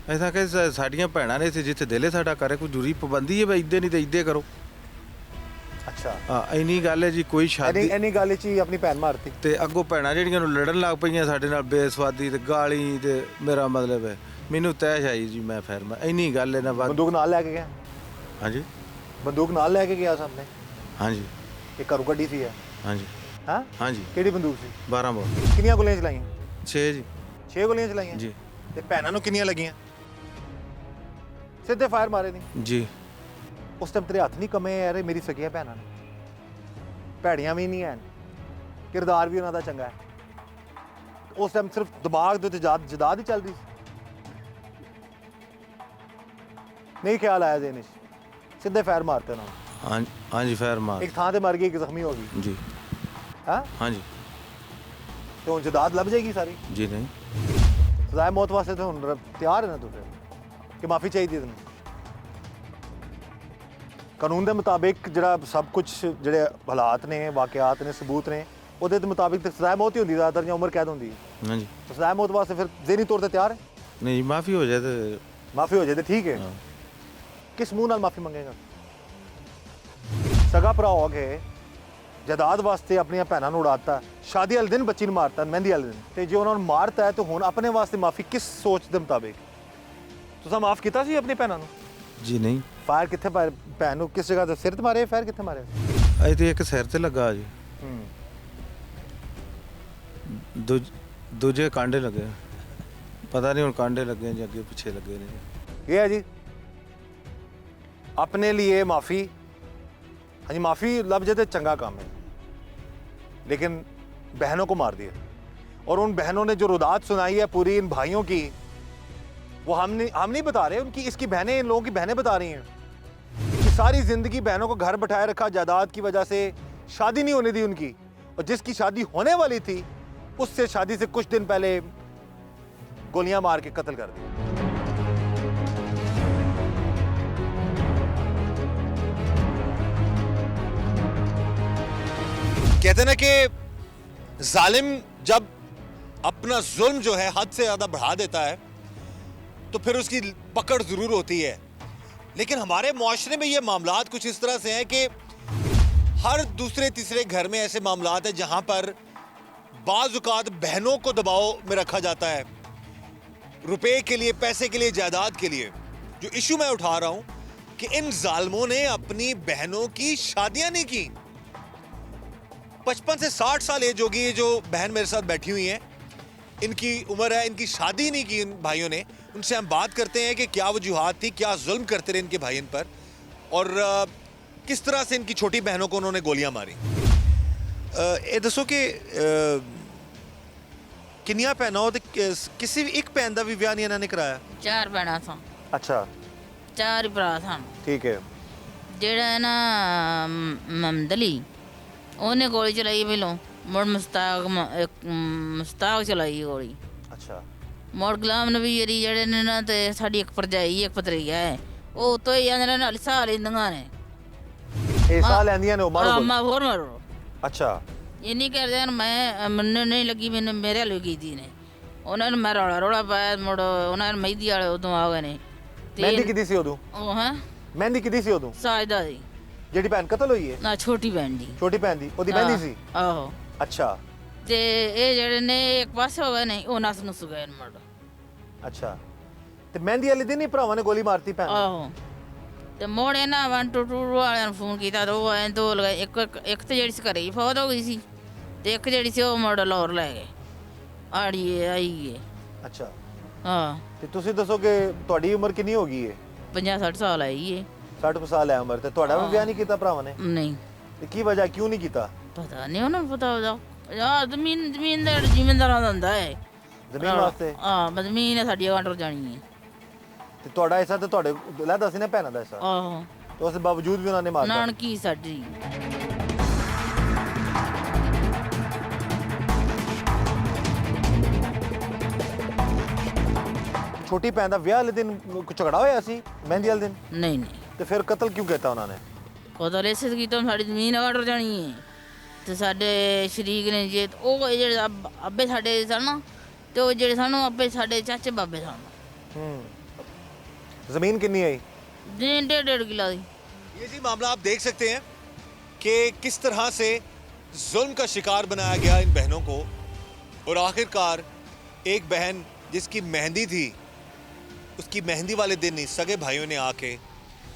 ਐਸਾ ਕਿ ਸਾਡੀਆਂ ਭੈਣਾਂ ਨੇ ਇੱਥੇ ਜਿੱਥੇ ਦਿਲੇ ਸਾਡਾ ਕਰੇ ਕੋਈ ਜ਼ਰੂਰੀ ਪਾਬੰਦੀ ਹੈ ਵੀ ਇੱਦੇ ਨਹੀਂ ਤੇ ਇੱਦੇ ਕਰੋ अच्छा ਹਾਂ ਇੰਨੀ ਗੱਲ ਹੈ ਜੀ ਕੋਈ ਸ਼ਾਦੀ इन्नी गल च ही अपनी भैन मारती ਤੇ ਅੱਗੋਂ ਭੈਣਾਂ ਜਿਹੜੀਆਂ ਨੂੰ ਲੜਨ ਲੱਗ ਪਈਆਂ ਸਾਡੇ ਨਾਲ ਬੇਸਵਾਦੀ ਤੇ ਗਾਲੀ ਤੇ ਮੇਰਾ ਮਤਲਬ ਹੈ ਮੈਨੂੰ ਤੈਸ਼ ਆਈ ਜੀ ਮੈਂ ਫਿਰ ਮੈਂ ਇੰਨੀ ਗੱਲ ਇਹਨਾਂ ਬਾਅਦ बंदूक नाल लैके गया ਹਾਂਜੀ बंदूक नाल लैके गया सामने ਹਾਂਜੀ ये घरों गड्डी सी है ਹਾਂਜੀ हाँ ਹਾਂਜੀ केड़ी बंदूक सी 12 ਬੋਲ कितनियां गोलियां चलाइयां 6 जी 6 गोलियां चलाइयां जी ते भैनों ਨੂੰ ਕਿੰਨੀਆਂ ਲੱਗੀਆਂ ਸਿੱਧੇ ਫਾਇਰ ਮਾਰੇ ਨਹੀਂ जी ਉਸ ਟਾਈਮ ਤੇਰੇ ਹੱਥ ਨਹੀਂ ਕਮੇ ਯਾਰ ਇਹ ਮੇਰੀ ਸਗੀਆਂ ਭੈਣਾਂ ਨੇ ਭੈੜੀਆਂ ਵੀ ਨਹੀਂ ਹਨ ਕਿਰਦਾਰ ਵੀ ਉਹਨਾਂ ਦਾ ਚੰਗਾ ਹੈ ਉਸ ਟਾਈਮ ਸਿਰਫ ਦਿਮਾਗ ਦੇ ਉੱਤੇ ਜਦਾਦ ਹੀ ਚੱਲਦੀ ਸੀ ਨਹੀਂ ਖਿਆਲ ਆਇਆ ਦੇਨਿਸ਼ ਸਿੱਧੇ ਫਾਇਰ ਮਾਰਤੇ ਉਹਨਾਂ ਨੇ हाँ हाँ जी फैर मार ਇੱਕ ਥਾਂ ਤੇ ਮਰ ਗਈ ਇੱਕ ਜ਼ਖਮੀ ਹੋ ਗਈ जी ਹਾਂ हाँ जी ਤੇ ਹੁਣ ਜਦਾਦ ਲੱਭ ਜਾਏਗੀ ਸਾਰੀ जी नहीं ਸਜ਼ਾਏ ਮੌਤ ਵਾਸਤੇ ਤਾਂ ਹੁਣ ਤਿਆਰ ਹੈ ਨਾ ਤੂੰ ਫਿਰ ਕਿ ਮਾਫੀ ਚਾਹੀਦੀ ਤੈਨੂੰ ਕਾਨੂੰਨ ਦੇ ਮੁਤਾਬਿਕ ਜਿਹੜਾ ਸਭ ਕੁਝ ਜਿਹੜੇ ਹਾਲਾਤ ਨੇ ਵਾਕਿਆਤ ਨੇ ਸਬੂਤ ਨੇ ਉਹਦੇ ਦੇ ਮੁਤਾਬਿਕ ਤਾਂ ਸਜ਼ਾਏ ਮੌਤ ਹੀ ਹੁੰਦੀ ਜ਼ਿਆਦਾਤਰ ਜਾਂ ਉਮਰ ਕੈਦ ਹੁੰਦੀ ਹੈ हाँ जी ਤਾਂ ਸਜ਼ਾਏ ਮੌਤ ਵਾਸਤੇ ਫਿਰ ਜ਼ਹਿਨੀ ਤੌਰ ਤੇ ਤਿਆਰ ਹੈ नहीं माफ़ी हो जाए तो ਮਾਫੀ ਹੋ ਜਾਏ ਤਾਂ ਠੀਕ ਹੈ हाँ। ਕਿਸ ਮੂੰਹ ਨਾਲ ਮਾਫੀ ਮੰਗੇਗਾ ਸਗਾ ਭਰਾ ਹੋ ਕੇ ਜਾਇਦਾਦ ਵਾਸਤੇ ਆਪਣੀਆਂ ਭੈਣਾਂ ਨੂੰ ਉਡਾਤਾ ਸ਼ਾਦੀ ਵਾਲੇ ਦਿਨ ਬੱਚੀ ਨੂੰ ਮਾਰਤਾ ਮਹਿੰਦੀ ਵਾਲੇ ਦਿਨ ਤੇ ਜੇ ਉਹਨਾਂ ਨੂੰ ਮਾਰਤਾ ਹੈ ਤਾਂ ਹੁਣ ਆਪਣੇ ਵਾਸਤੇ ਮਾਫੀ ਕਿਸ ਸੋਚ ਦੇ ਮੁਤਾਬਿਕ ਤੁਸੀਂ ਮਾਫ ਕੀਤਾ ਸੀ ਆਪਣੀ ਭੈਣਾਂ ਨੂੰ जी नहीं ਫਾਇਰ ਕਿੱਥੇ ਭੈਣ ਨੂੰ ਕਿਸ ਜਗ੍ਹਾ ਤੇ ਸਿਰ ਤੇ ਮਾਰੇ ਫਾਇਰ ਕਿੱਥੇ ਮਾਰੇ अजे तो एक सिर ते लगा जी दूजे कांडे लगे पता नहीं हूँ कांडे लगे जी अगे पीछे लगे ने ये है जी अपने लिए माफ़ी हाँ जी माफ़ी लब जाए तो चंगा काम है लेकिन बहनों को मार दिया और उन बहनों ने जो रुदात सुनाई है पूरी इन भाइयों की वो हम नहीं बता रहे उनकी इसकी बहनें इन लोगों की बहनें बता रही हैं कि सारी ज़िंदगी बहनों को घर बैठाए रखा जायदाद की वजह से शादी नहीं होने दी उनकी और जिसकी शादी होने वाली थी उससे शादी से कुछ दिन पहले गोलियां मार के कत्ल कर दिया कहते ना कि जालिम जब अपना जुल्म जो है हद से ज़्यादा बढ़ा देता है तो फिर उसकी पकड़ ज़रूर होती है लेकिन हमारे मुआशरे में ये मामलात कुछ इस तरह से हैं कि हर दूसरे तीसरे घर में ऐसे मामलात हैं जहाँ पर बाज़-औक़ात बहनों को दबाव में रखा जाता है रुपए के लिए पैसे के लिए जायदाद के लिए जो इशू मैं उठा रहा हूँ कि इन जालिमों ने अपनी बहनों की शादियाँ नहीं की 55 से 60 साल एज होगी ये जो बहन मेरे साथ बैठी हुई हैं इनकी उम्र है इनकी शादी नहीं की इन भाइयों ने उनसे हम बात करते हैं कि क्या वजूहात थी क्या जुल्म करते रहे इनके भाई इन पर और किस तरह से इनकी छोटी बहनों को उन्होंने गोलियां मारी ये दसो कि किन्नियां भैनां हो ते किसी भी एक भैन का भी विआह नहीं इन्होंने कराया 4 ਭੈਣਾਂ ਸਾਂ अच्छा 4 ਹੀ ਭਰਾ ਸਾਂ ठीक है ਜਿਹੜਾ ਹੈ ਨਾ ਮਮਦਲੀ ਉਹਨੇ ਗੋਲੀ ਚਲਾਈ ਪਹਿਲੋਂ ਮੁੜ ਮੁਸਤਾਕ ਚਲਾਈ ਗੋਲੀ अच्छा ਮੁੜ ਗੁਲਾਮ ਨਬੀ ਯਰੀ ਜਿਹੜੇ ਨੇ ਨਾ ਤੇ ਸਾਡੀ ਇੱਕ ਭਰਜਾਈ ਇੱਕ ਭਤਰੀਆ ਹੈ ਉਹ ਉਤੋਂ ਹੀ ਜਾਂਦੇ ਨੇ ਨਾਲ ਸਾਹ ਲੈਂਦੀਆਂ ਨੇ ਇਹ ਸਾਹ ਲੈਂਦੀਆਂ ਨੇ ਉਹ ਮਾਰੋ ਮੈਂ ਹੋਰ ਮਾਰੋ ਅੱਛਾ ਇਹ ਨਹੀਂ ਕਰਦੇ ਹਨ ਮੈਂ ਮੈਨੂੰ ਨਹੀਂ ਲੱਗੀ ਮੈਨੂੰ ਮੇਰੇ ਵੱਲ ਕੀਤੀ ਨੇ ਉਹਨਾਂ ਨੂੰ ਮੈਂ ਰੌਲਾ ਪਾਇਆ ਮੁੜ ਉਹਨਾਂ ਨੇ ਮਹਿੰਦੀ ਵਾਲੇ ਉਦੋਂ ਆ ਗਏ ਨੇ ਮਹਿੰਦੀ ਕਿਦੀ ਸੀ ਉਦੋਂ ਉਹ ਹੈ ਮਹਿੰਦੀ ਕਿਦੀ ਸੀ ਉਦੋਂ ਸਾਜਦਾ ਦੀ ਜਿਹੜੀ ਭੈਣ ਕਤਲ ਹੋਈ ਹੈ ਨਾ ਛੋਟੀ ਭੈਣ ਦੀ ਛੋਟੀ ਭੈਣ ਦੀ ਉਹਦੀ ਮਹਿੰਦੀ ਸੀ ਆਹੋ ਅੱਛਾ ਤੇ ਇਹ ਜਿਹੜੇ ਨੇ ਇੱਕ ਪਾਸੇ ਹੋ ਗਏ ਨੇ ਉਹ ਨਸ ਨੁਸ ਗਏ ਨੇ ਮੁੜ ਅੱਛਾ ਤੇ ਮਹਿੰਦੀ ਵਾਲੇ ਦਿਨ ਹੀ ਭਰਾਵਾਂ ਨੇ ਗੋਲੀ ਮਾਰਤੀ ਭੈਣ ਨੂੰ ਆਹੋ ਤੇ ਮੋੜੇ ਨਾ 122 ਵਾਲਿਆਂ ਨੂੰ ਫੋਨ ਕੀਤਾ ਤੇ ਉਹ ਐਂ ਦੋ ਲਗਾਏ ਇੱਕ ਤੇ ਜਿਹੜੀ ਸੀ ਘਰੇ ਹੀ ਫੌਤ ਹੋ ਗਈ ਸੀ ਤੇ ਇੱਕ ਜਿਹੜੀ ਸੀ ਉਹ ਮੁੜ ਲਾਹੌਰ ਲੈ ਗਏ ਆੜੀ ਆਈ ਹੈ ਅੱਛਾ ਹਾਂ ਤੇ ਤੁਸੀਂ ਦੱਸੋ ਕਿ ਤੁਹਾਡੀ ਉਮਰ ਕਿੰਨੀ ਹੋ ਗਈ ਹੈ 50-60 ਸਾਲ ਆਈ ਹੈ 60 ਸਾਲ ਹੈ ਉਮਰ ਤੇ ਤੁਹਾਡਾ ਵੀ ਵਿਆਹ ਨਹੀਂ ਕੀਤਾ ਭਰਾਵਾਂ ਨੇ ਨਹੀਂ ਤੇ ਕੀ ਵਜ੍ਹਾ ਕਿਉਂ ਨਹੀਂ ਕੀਤਾ ਪਤਾ ਨਹੀਂ ਉਹਨਾਂ ਨੂੰ ਪਤਾ ਉਹਦਾ ਆ ਜ਼ਮੀਨ ਦਾ ਜ਼ਿਮੀਂਦਾਰਾਂ ਦਾ ਹੁੰਦਾ ਹੈ ਜ਼ਮੀਨ ਵਾਸਤੇ ਹਾਂ ਜ਼ਮੀਨ ਹੈ ਸਾਡੀ ਅਕਾਊਂਟ ਜਾਣੀ ਹੈ ਤੇ ਤੁਹਾਡਾ ਹਿੱਸਾ ਤੇ ਤੁਹਾਡੇ ਲੈਦਾ ਸੀ ਨਾ ਭੈਣਾਂ ਦਾ ਹਿੱਸਾ ਆਹੋ ਤੇ ਉਸ ਦੇ ਬਾਵਜੂਦ ਵੀ ਉਹਨਾਂ ਨੇ ਮਾਰਤਾ ਨਾਨਕੀ ਸਾਡੀ ਛੋਟੀ ਭੈਣ ਦਾ ਵਿਆਹ ਵਾਲੇ ਦਿਨ ਕੋਈ ਝਗੜਾ ਹੋਇਆ ਸੀ ਮਹਿੰਦੀ ਵਾਲੇ ਦਿਨ ਨਹੀਂ ਨਹੀਂ ਤੇ ਫਿਰ ਕਤਲ ਕਿਉਂ ਕੀਤਾ ਉਹਨਾਂ ਨੇ ਉਹਦਾ ਰੇਸਿਸ ਕੀਤਾ ਸਾਡੀ ਜ਼ਮੀਨ ਅਕਾਊਂਟ ਜਾਣੀ ਹੈ ਤੇ ਸਾਡੇ ਸ਼ਰੀਕ ਨੇ ਜੇ ਉਹ ਜਿਹੜੇ ਅੱਬੇ ਸਾਡੇ ਸਨ ਨਾ ਤੇ ਉਹ ਜਿਹੜੇ ਸਾਨੂੰ ਅੱਬੇ ਸਾਡੇ ਚਾਚੇ ਬਾਬੇ ਸਨ ਜ਼ਮੀਨ ਕਿੰਨੀ ਹੈ ਜੀ 1.5 ਕਿੱਲਾ ਦੀ ये जी मामला आप देख सकते हैं कि किस तरह से जुल्म का शिकार बनाया गया इन बहनों को और आखिरकार एक बहन जिसकी मेहंदी थी उसकी मेहंदी वाले दिन ही सगे भाइयों ने आके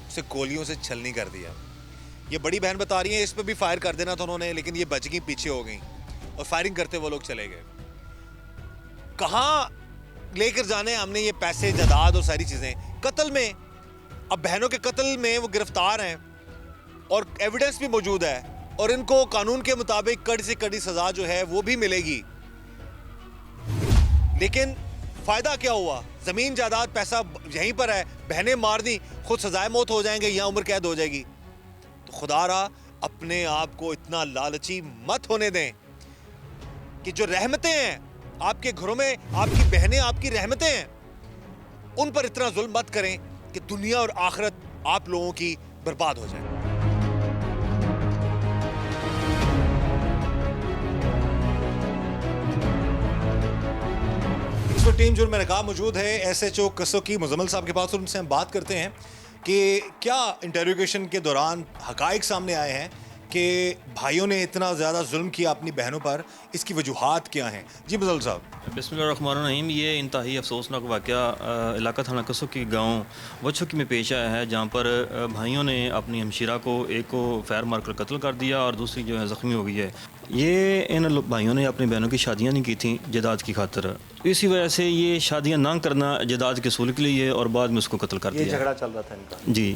उसे गोलियों से छलनी कर दिया। ये बड़ी बहन बता रही है इस पर भी फायर कर देना था उन्होंने, लेकिन ये बच गई, पीछे हो गई और फायरिंग करते वो लोग चले गए। कहाँ लेकर जाने हमने ये पैसे जायदाद और सारी चीज़ें कत्ल में। अब बहनों के कत्ल में वो गिरफ्तार हैं और एविडेंस भी मौजूद है और इनको कानून के मुताबिक कड़ी से कड़ी सजा जो है वो भी मिलेगी। लेकिन फायदा क्या हुआ? जमीन जायदाद पैसा यहीं पर है, बहनें मार दी, खुद सजाए मौत हो जाएंगे या उम्र कैद हो जाएगी। तो खुदारा अपने आप को इतना लालची मत होने दें कि जो रहमतें हैं आपके घरों में, आपकी बहनें आपकी रहमतें हैं, उन पर इतना जुल्म मत करें कि दुनिया और आखिरत आप लोगों की बर्बाद हो जाए। इस वक्त टीम जुर्म नकाब मौजूद है SHO कसोकी मुजम्मिल साहब के पास और उनसे हम बात करते हैं कि क्या इंटरोगेशन के दौरान हकाइक सामने आए हैं कि भाइयों ने इतना ज़्यादा जुल्म किया अपनी बहनों पर, इसकी वजूहात क्या हैं? जी मुजम्मिल साहब। बिस्मिल्लाहिर्रहमानिर्रहीम। ये इंतहाई अफसोसनाक वाक़या इलाका थाना कसोकी गाँव वछुकी में पेश आया है, जहाँ पर भाइयों ने अपनी हमशीरा को एक को फायर मारकर कत्ल कर दिया और दूसरी जो है ज़ख्मी हो गई है। ये इन भाइयों ने अपनी बहनों की शादियाँ नहीं की थी जायदाद की खातर, इसी वजह से ये शादियाँ ना करना जायदाद के सूल के लिए और बाद में उसको कत्ल कर दिया। ये झगड़ा चल रहा था इनका। जी।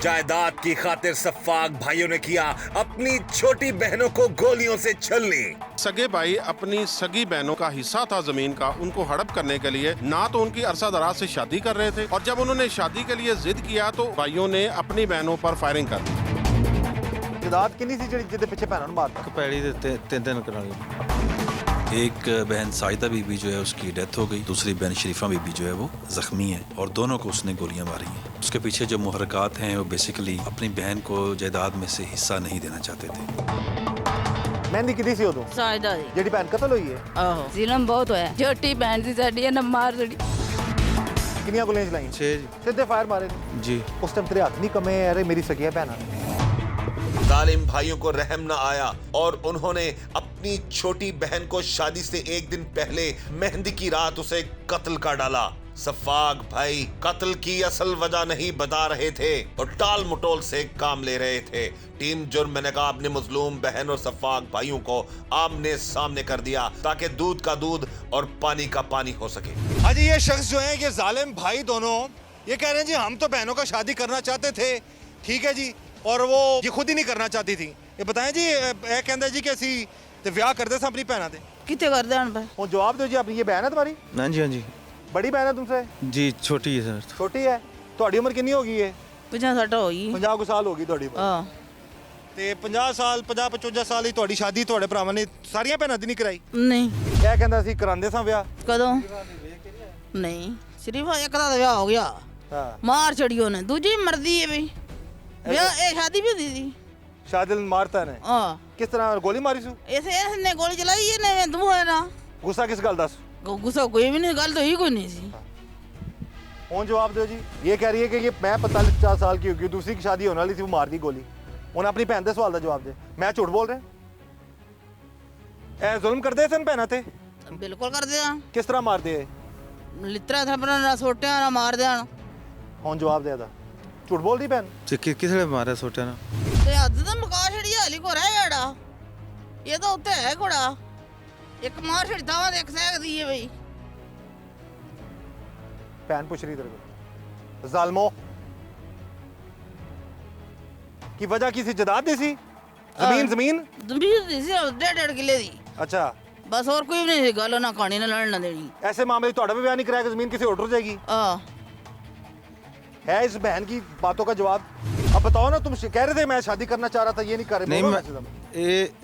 जायदाद की खातिर सफाक भाइयों ने किया अपनी छोटी बहनों को गोलियों से छलनी। सगे भाई अपनी सगी बहनों का हिस्सा था जमीन का, उनको हड़प करने के लिए ना तो उनकी अरसा दराज से शादी कर रहे थे और जब उन्होंने शादी के लिए जिद किया तो भाइयों ने अपनी बहनों पर फायरिंग कर दी। जायदाद किन्नी सी जिहदे पिछे भैनों नूं मारता? पैड़ी दे तीन कनाली। एक बहन साइदा बीबी जो है उसकी डेथ हो गई, दूसरी बहन शरीफा बीबी जो है वो जख्मी है और दोनों को उसने गोलियां मारी हैं। उसके पीछे जो मुहर्रकात हैं वो बेसिकली अपनी बहन को जायदाद में से हिस्सा नहीं देना चाहते थे। ਮਹਿੰਦੀ ਕਿਹਦੀ ਸੀ ਉਦੋਂ ਸਾਇਦਾ ਦੀ ਜਿਹੜੀ ਭੈਣ ਕਤਲ ਹੋਈ ਹੈ? ਆਹੋ ਜ਼ਿਲਮ ਬਹੁਤ ਹੋਇਆ, ਛੋਟੀ ਭੈਣ ਸੀ ਸਾਡੀ ਇਹਨਾਂ ਮਾਰ ਦਿੱਤੀ। ਕਿੰਨੀਆਂ ਗੋਲੀਆਂ ਚਲਾਈਆਂ? 6 ਜੀ। ਸਿੱਧੇ ਫਾਇਰ ਮਾਰੇ जी। ਉਸ ਟਾਈਮ ਤੇਰੇ ਹੱਥ ਨਹੀਂ ਕੰਮੇ? ਅਰੇ ਮੇਰੀ ਸਗੀਆਂ ਭੈਣਾਂ जालिम भाइयों को रहम न आया और उन्होंने अपनी छोटी बहन को शादी से एक दिन पहले मेहंदी की रात उसे कत्ल कर डाला। सफाक भाई कत्ल की असल वजह नहीं बता रहे थे और टाल मटोल से काम ले रहे थे। टीम जुर्म नकाब ने मजलूम बहन और सफाक भाइयों को आमने सामने कर दिया ताकि दूध का दूध और पानी का पानी हो सके। अजी ये शख्स जो है ये जालिम भाई दोनों ये कह रहे हैं जी हम तो बहनों का शादी करना चाहते थे, ठीक है जी, और वो ये खुद ही नहीं करना चाहती थी। ये बताएं जी ये कहता जी कि ਅਸੀਂ ਤੇ ਵਿਆਹ ਕਰਦੇ ਸਾਂ ਆਪਣੀ ਭੈਣਾਂ ਤੇ। ਕਿੱਥੇ ਕਰਦੇ ਹਨ ਭਾਈ? वो जवाब दो जी, अपनी ये बहन है तुम्हारी? हाँ जी, हाँ जी बड़ी बहन है तुमसे? जी, छोटी है सर। छोटी है। ਤੁਹਾਡੀ ਉਮਰ ਕਿੰਨੀ ਹੋ ਗਈ ਹੈ? 50-60 ਹੋਈ। 50 ਕੁ ਸਾਲ ਹੋ ਗਈ ਤੁਹਾਡੀ ਉਮਰ। ਹਾਂ ਤੇ 50 ਸਾਲ 55 ਸਾਲ ਹੀ ਤੁਹਾਡੀ ਸ਼ਾਦੀ ਤੁਹਾਡੇ ਭਰਾਵਾਂ ਨੇ ਸਾਰੀਆਂ ਭੈਣਾਂ ਦੀ ਨਹੀਂ ਕਰਾਈ? ਨਹੀਂ। ਇਹ ਕਹਿੰਦਾ ਸੀ ਕਰਾਉਂਦੇ ਸਾਂ ਵਿਆਹ। ਕਦੋਂ? ਨਹੀਂ ਸਿਰਫ ਇੱਕ ਦਾ ਵਿਆਹ ਹੋ ਗਿਆ। ਹਾਂ ਮਾਰ ਛੜੀ ਉਹਨੇ, ਦੂਜੀ ਮਰਦੀ ਹੈ ਬਈ ਵਿਆਹ ਇਹ ਸ਼ਾਦੀ ਵੀ ਹੁੰਦੀ ਸੀ। शादी मारता ने? ਹਾਂ किस तरह गोली मारी सू? ਇਸਨੇ ਗੋਲੀ ਚਲਾਈ ਇਹਨੇ ਦੂਹੇ ਨਾ। गुस्सा किस गल दस? ਗੁੱਸਾ ਕੋਈ ਵੀ ਨਹੀਂ, ਗੱਲ ਤਾਂ ਹੀ ਕੋਈ ਨਹੀਂ ਸੀ। कौन जवाब दो जी? ये कह रही है कि ये मैं 45-50 साल की होगी, दूसरी की शादी होने वाली थी, वो मार दी गोली। उन्हें अपनी भैन के सवाल का जवाब दे। मैं झूठ बोल रहे? ए जुल्म करते सन भैनों ते? ਬਿਲਕੁਲ ਕਰਦੇ ਆ। किस तरह मारते हैं? ਲਿੱਤਰਾ ਥਾਪਣਾ ਨਾ ਸੋਟਿਆ ਨਾ ਮਾਰ ਦੇਣ। कौन जवाब दे दा? झूठ बोल रही बहन? ਤੇ ਕਿਸੇ ਨੇ ਮਾਰਿਆ ਛੋਟਿਆਂ ਨੂੰ? ਤੇ ਹੱਦ ਤਾਂ ਮੁਕਾ ਛੜੀ ਹਾਲੀ ਘੋੜਾ ਜਿਹੜਾ ਇਹ ਤਾਂ ਉੱਤੇ ਹੈ ਘੋੜਾ ਇੱਕ ਮਾਰ ਛੜਦਾ ਵਾ ਦੇਖ ਸਕਦੀ ਹੈ ਬਈ बहन पूछ रही तेरे को जालमो की वजह की सी जदाद दी सी जमीन ਜ਼ਮੀਨ ਦੀ ਸੀ 1.5 ਕਿੱਲੇ ਦੀ अच्छा ਬਸ ਹੋਰ ਕੋਈ ਵੀ ਨਹੀਂ ਸੀ ਗੱਲ ਨਾ ਖਾਣੀ ਨਾ ਲੜਨ ਨਾ ਦੇਣੀ ऐसे मामले थोड़ा भी बयान नहीं कराया कि जमीन किसी और जाएगी ਆ है इस बहन की बातों का जवाब अब बताओ ना तुम कह रहे थे मैं शादी करना चाह रहा था ये नहीं कर रहे ਨਹੀਂ बोलो ਮੈਂ ना सीधा।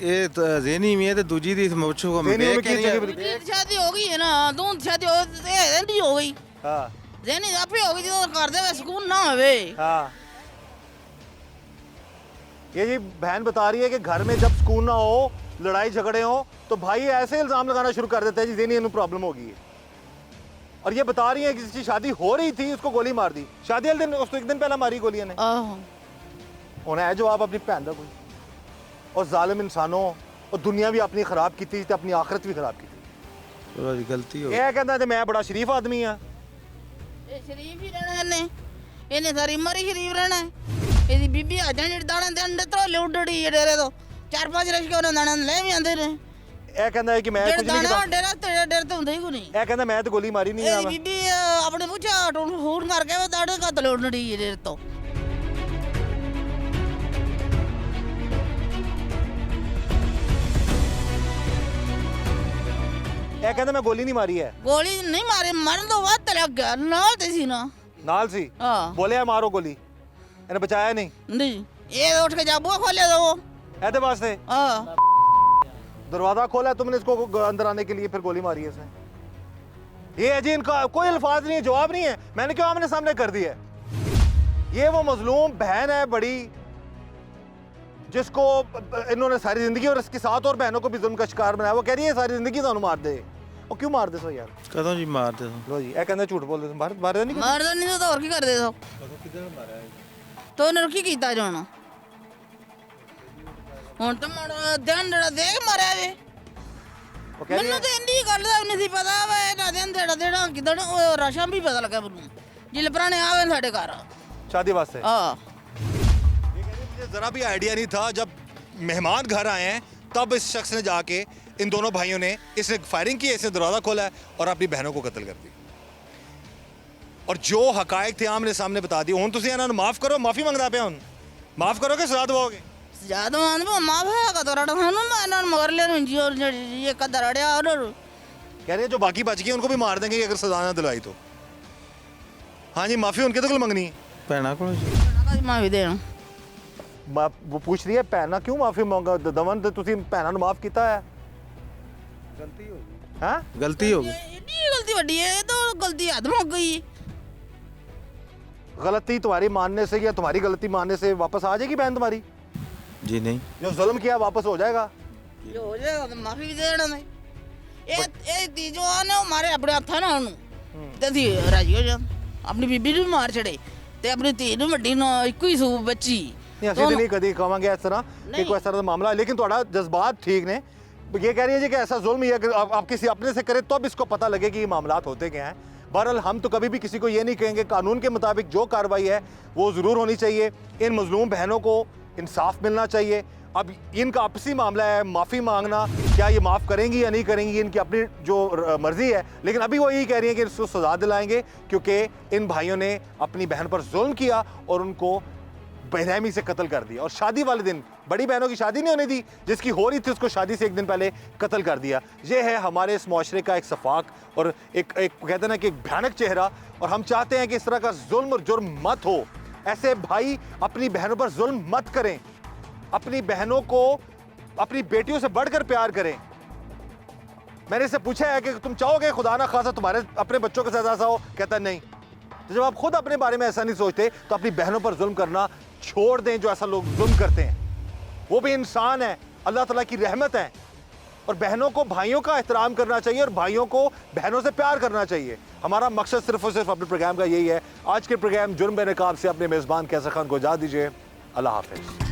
ਇਹ ਤਾਂ ਜ਼ੇਨੀ ਵੀ ਹੈ ਤੇ ਦੂਜੀ ਦੀ ਸਮੋਚੋ ਕੋ ਮੈਂ ਜ਼ੇਨੀ में की जगह ਦੂਜੀ ਦੀ ਸ਼ਾਦੀ ਹੋ ਗਈ ਹੈ ਨਾ ਦੋ ਸ਼ਾਦੀ ਹੋ ਇਹਦੀ ਹੋ ਗਈ हाँ ਜ਼ੇਨੀ ਆਪੇ ਹੋ ਗਈ ਜਦੋਂ ਕਰਦੇ ਵੇ ਸਕੂਨ ਨਾ ਹੋਵੇ हाँ ये जी बहन बता रही है कि घर में जब सुकून ना हो लड़ाई झगड़े हो तो भाई ऐसे इल्जाम लगाना शुरू कर देता है जी ज़हनी प्रॉब्लम होगी और ये बता रही है कि जिसकी शादी हो रही थी उसको गोली मार दी शादी वाले दिन उसको एक दिन पहले मारी गोलियां ने ਆਹੋ उन्हें है जवाब अपनी भैन का कोई और जालिम इंसानों और दुनिया भी अपनी खराब की थी ते अपनी आखिरत भी खराब की थी ਚਲੋ ਜੀ ਗਲਤੀ ਹੋ ਗਈ ये कहता है मैं बड़ा शरीफ आदमी हाँ ਇਹ ਸ਼ਰੀਫ ਹੀ ਰਹਿਣਾ ਇਹਨੇ ਸਾਰੀ ਉਮਰ ਹੀ ਸ਼ਰੀਫ ਰਹਿਣਾ ਇਹਦੀ ਬੀਬੀ ਆ ਜਾਣ ਜਿਹੜੀ ਦਾਣਾ ਦੇ ਅੰਡੇ ਤੋਂ ਲੁੱਡੜੀ ਡੇਰੇ ਤੋਂ 4-5 ਰਸ਼ਕੇ ਉਹਨਾਂ ਦਾਣਾ ਲੈ ਵੀ ਆਂਦੇ ਨੇ ਇਹ ਕਹਿੰਦਾ ਹੈ ਕਿ ਮੈਂ ਕੁਝ ਨਹੀਂ ਦਾਣਾ ਕੀਤਾ ਡੇਰਾ ਤੇ ਡੇਰ ਤੋਂ ਹੁੰਦਾ ਹੀ ਕੋਈ ਨਹੀਂ ਇਹ ਕਹਿੰਦਾ ਮੈਂ ਤਾਂ ਗੋਲੀ ਮਾਰੀ ਨਹੀਂ ਇਹਦੀ ਆ ਬੀਬੀ ਆਪਣੇ ਪੁੱਛਾ ਫੋਨ ਕਰਕੇ ਉਹ ਦਾਣੇ ਕਾ ਲੁੱਡੜੀ ਡੇਰੇ ਤੋਂ ਇਹ ਕਹਿੰਦਾ ਮੈਂ ਗੋਲੀ ਨਹੀਂ ਮਾਰੀ ਹੈ ਗੋਲੀ ਨਹੀਂ ਮਾਰੇ ਮਰਨ ਤੋਂ ਬਾਅਦ ਤੇ ਲੱਗ ਗਿਆ ਨਾਲ ਤੇ ਸੀ ਨਾ ਨਾਲ ਸੀ ਹਾਂ ਬੋਲਿਆ ਮਾਰੋ ਗੋਲੀ ਇਹਨੇ ਬਚਾਇਆ ਨਹੀਂ ਨਹੀਂ ਇਹ ਉੱਠ ਕੇ ਜਾ ਬੂਹਾ ਖੋਲਿਆ ਦੋ ਇਹਦੇ ਵਾਸਤੇ ਹਾਂ दरवाजा खोला है तुमने इसको अंदर आने के लिए फिर गोली मारी है इसने ये है जी इनका कोई अल्फाज नहीं है जवाब नहीं है मैंने क्यों आमने सामने कर दिया है ये वो मजलूम बहन है बड़ी जिसको इन्होंने सारी जिंदगी और इसके साथ और बहनों को भी जुल्म का शिकार बनाया वो कह रही है सारी जिंदगी ਤੁਹਾਨੂੰ ਮਾਰ ਦੇ ਉਹ ਕਿਉਂ ਮਾਰ ਦੇ ਸੋ ਯਾਰ ਕਦੋਂ ਜੀ ਮਾਰਦੇ ਹੋ ਲੋ ਜੀ ਇਹ ਕਹਿੰਦਾ ਝੂਠ ਬੋਲਦੇ ਮਾਰ ਮਾਰਦਾ ਨਹੀਂ ਮਾਰਦਾ ਨਹੀਂ ਤਾਂ ਹੋਰ ਕੀ ਕਰਦੇ ਸੋ ਕਦੋਂ ਕਿਦਾਂ ਮਾਰਿਆ ਤੋ ਉਹਨੇ ਕੀ ਕੀਤਾ ਜਾਣਾ ਹੁਣ ਤਾਂ ਮਾੜਾ ਧਿਆਨ ਜਿਹੜਾ ਦੇਖ ਮਾਰਿਆ ਵੇ ਉਹ ਕਹਿ ਰਹੀ ਮੈਨੂੰ ਤਾਂ ਇੰਨੀ ਗੱਲ ਦਾ ਵੀ ਨਹੀਂ ਸੀ ਪਤਾ ਵਾ ਇਹਨਾਂ ਦਿਨ ਦੇੜਾ ਕਿਦਾਂ ਉਹ ਰਸ਼ਮ ਵੀ ਪਤਾ ਲੱਗਾ ਮੈਨੂੰ ਜਿਲ ਪੁਰਾਣੇ ਆਵੇ ਸਾਡੇ ਘਰ शादी वास्ते ਹਾਂ मुझे ज़रा भी आइडिया नहीं था जब मेहमान घर आए हैं तब इस शख्स ने जाके इन दोनों भाइयों ने इसने फायरिंग की इसने दरवाज़ा खोला है और अपनी बहनों को कत्ल कर दिया और जो हकायक थे आमने सामने बता दिए हुण तुसीं इन्हां नूं माफ़ करो माफ़ी मंगदा पिया हुण माफ़ करोगे सज़ा दवाओगे ज्यादा मान माफ है का तो रड़ा खाना मैं ना मगर ले रही जी और ये कदर अड़या और कह रहे हैं जो बाकी बच गए उनको भी मार देंगे अगर सजा ना दिलवाई तो हाँ जी माफ़ी उनके तो कोल मंगनी है ਭੈਣਾਂ ਕੋਲ ਜੀ माफी देना वो पूछ रही है भैना क्यों माफ़ी मंगा दमन तो तुसीं भैना नूं माफ़ कीता है ਗਲਤੀ ਹੋ ਗਈ हाँ ਗਲਤੀ ਹੋ ਗਈ इतनी गलती बड़ी है ये तो गलती हद में हो गई गलती तुम्हारी मानने से या तुम्हारी गलती मानने से वापस आ जाएगी बहन तुम्हारी ਜੀ ਨਹੀਂ जो जुल्म किया वापस हो जाएगा जो हो जाएगा तो माफी भी देना नहीं ये तीजो आने हमारे अपने हथा ना ਉਹਨੂੰ ਤੇ ਦੀ ਰਾਜੀ ਹੋ ਜਾ ਆਪਣੀ ਬੀਬੀ ਨੂੰ ਮਾਰ ਛੜੇ ਤੇ ਆਪਣੀ ਧੀ ਨੂੰ ਵੱਡੀ ਨੂੰ ਇੱਕੋ ਹੀ ਸੂਬ ਬੱਚੀ नहीं असं तो नहीं कभी कहेंगे इस तरह कि कोई इस तरह का मामला है लेकिन थोड़ा जज्बात ठीक ने ये कह रही है जी कि ऐसा जुल्म ये अगर आप किसी अपने से करें तो अब इसको पता लगे कि ये मामलात होते क्या हैं बहरहाल हम तो कभी भी किसी को ये नहीं कहेंगे कानून के मुताबिक जो कार्रवाई है वो ज़रूर होनी चाहिए इन मजलूम बहनों को इंसाफ मिलना चाहिए अब इनका आपसी मामला है माफ़ी मांगना क्या ये माफ़ करेंगी या नहीं करेंगी इनकी अपनी जो मर्ज़ी है लेकिन अभी वो यही कह रही है कि इसको सज़ा दिलाएंगे क्योंकि इन भाइयों ने अपनी बहन पर जुल्म किया और उनको बेरहमी से कत्ल कर दिया और शादी वाले दिन बड़ी बहनों की शादी नहीं होनी थी जिसकी हो रही थी उसको शादी से एक दिन पहले कत्ल कर दिया ये है हमारे इस माशरे का एक सफाक और एक कहते हैं ना कि एक भयानक चेहरा और हम चाहते हैं कि इस तरह का जुल्म और जुर्म मत हो ऐसे भाई अपनी बहनों पर जुल्म मत करें अपनी बहनों को अपनी बेटियों से बढ़कर प्यार करें मैंने इससे पूछा है कि तुम चाहोगे खुदा ना खासा तुम्हारे अपने बच्चों के साथ ऐसा हो कहता नहीं तो जब आप खुद अपने बारे में ऐसा नहीं सोचते तो अपनी बहनों पर जुल्म करना छोड़ दें जो ऐसा लोग जुल्म करते हैं वो भी इंसान है अल्लाह ताला की रहमत है और बहनों को भाइयों का एहतराम करना चाहिए और भाइयों को बहनों से प्यार करना चाहिए हमारा मकसद सिर्फ और सिर्फ अपने प्रोग्राम का यही है आज के प्रोग्राम जुर्म बेनकाब से अपने मेज़बान कैसर खान को इजाज़त दीजिए अल्लाह हाफिज़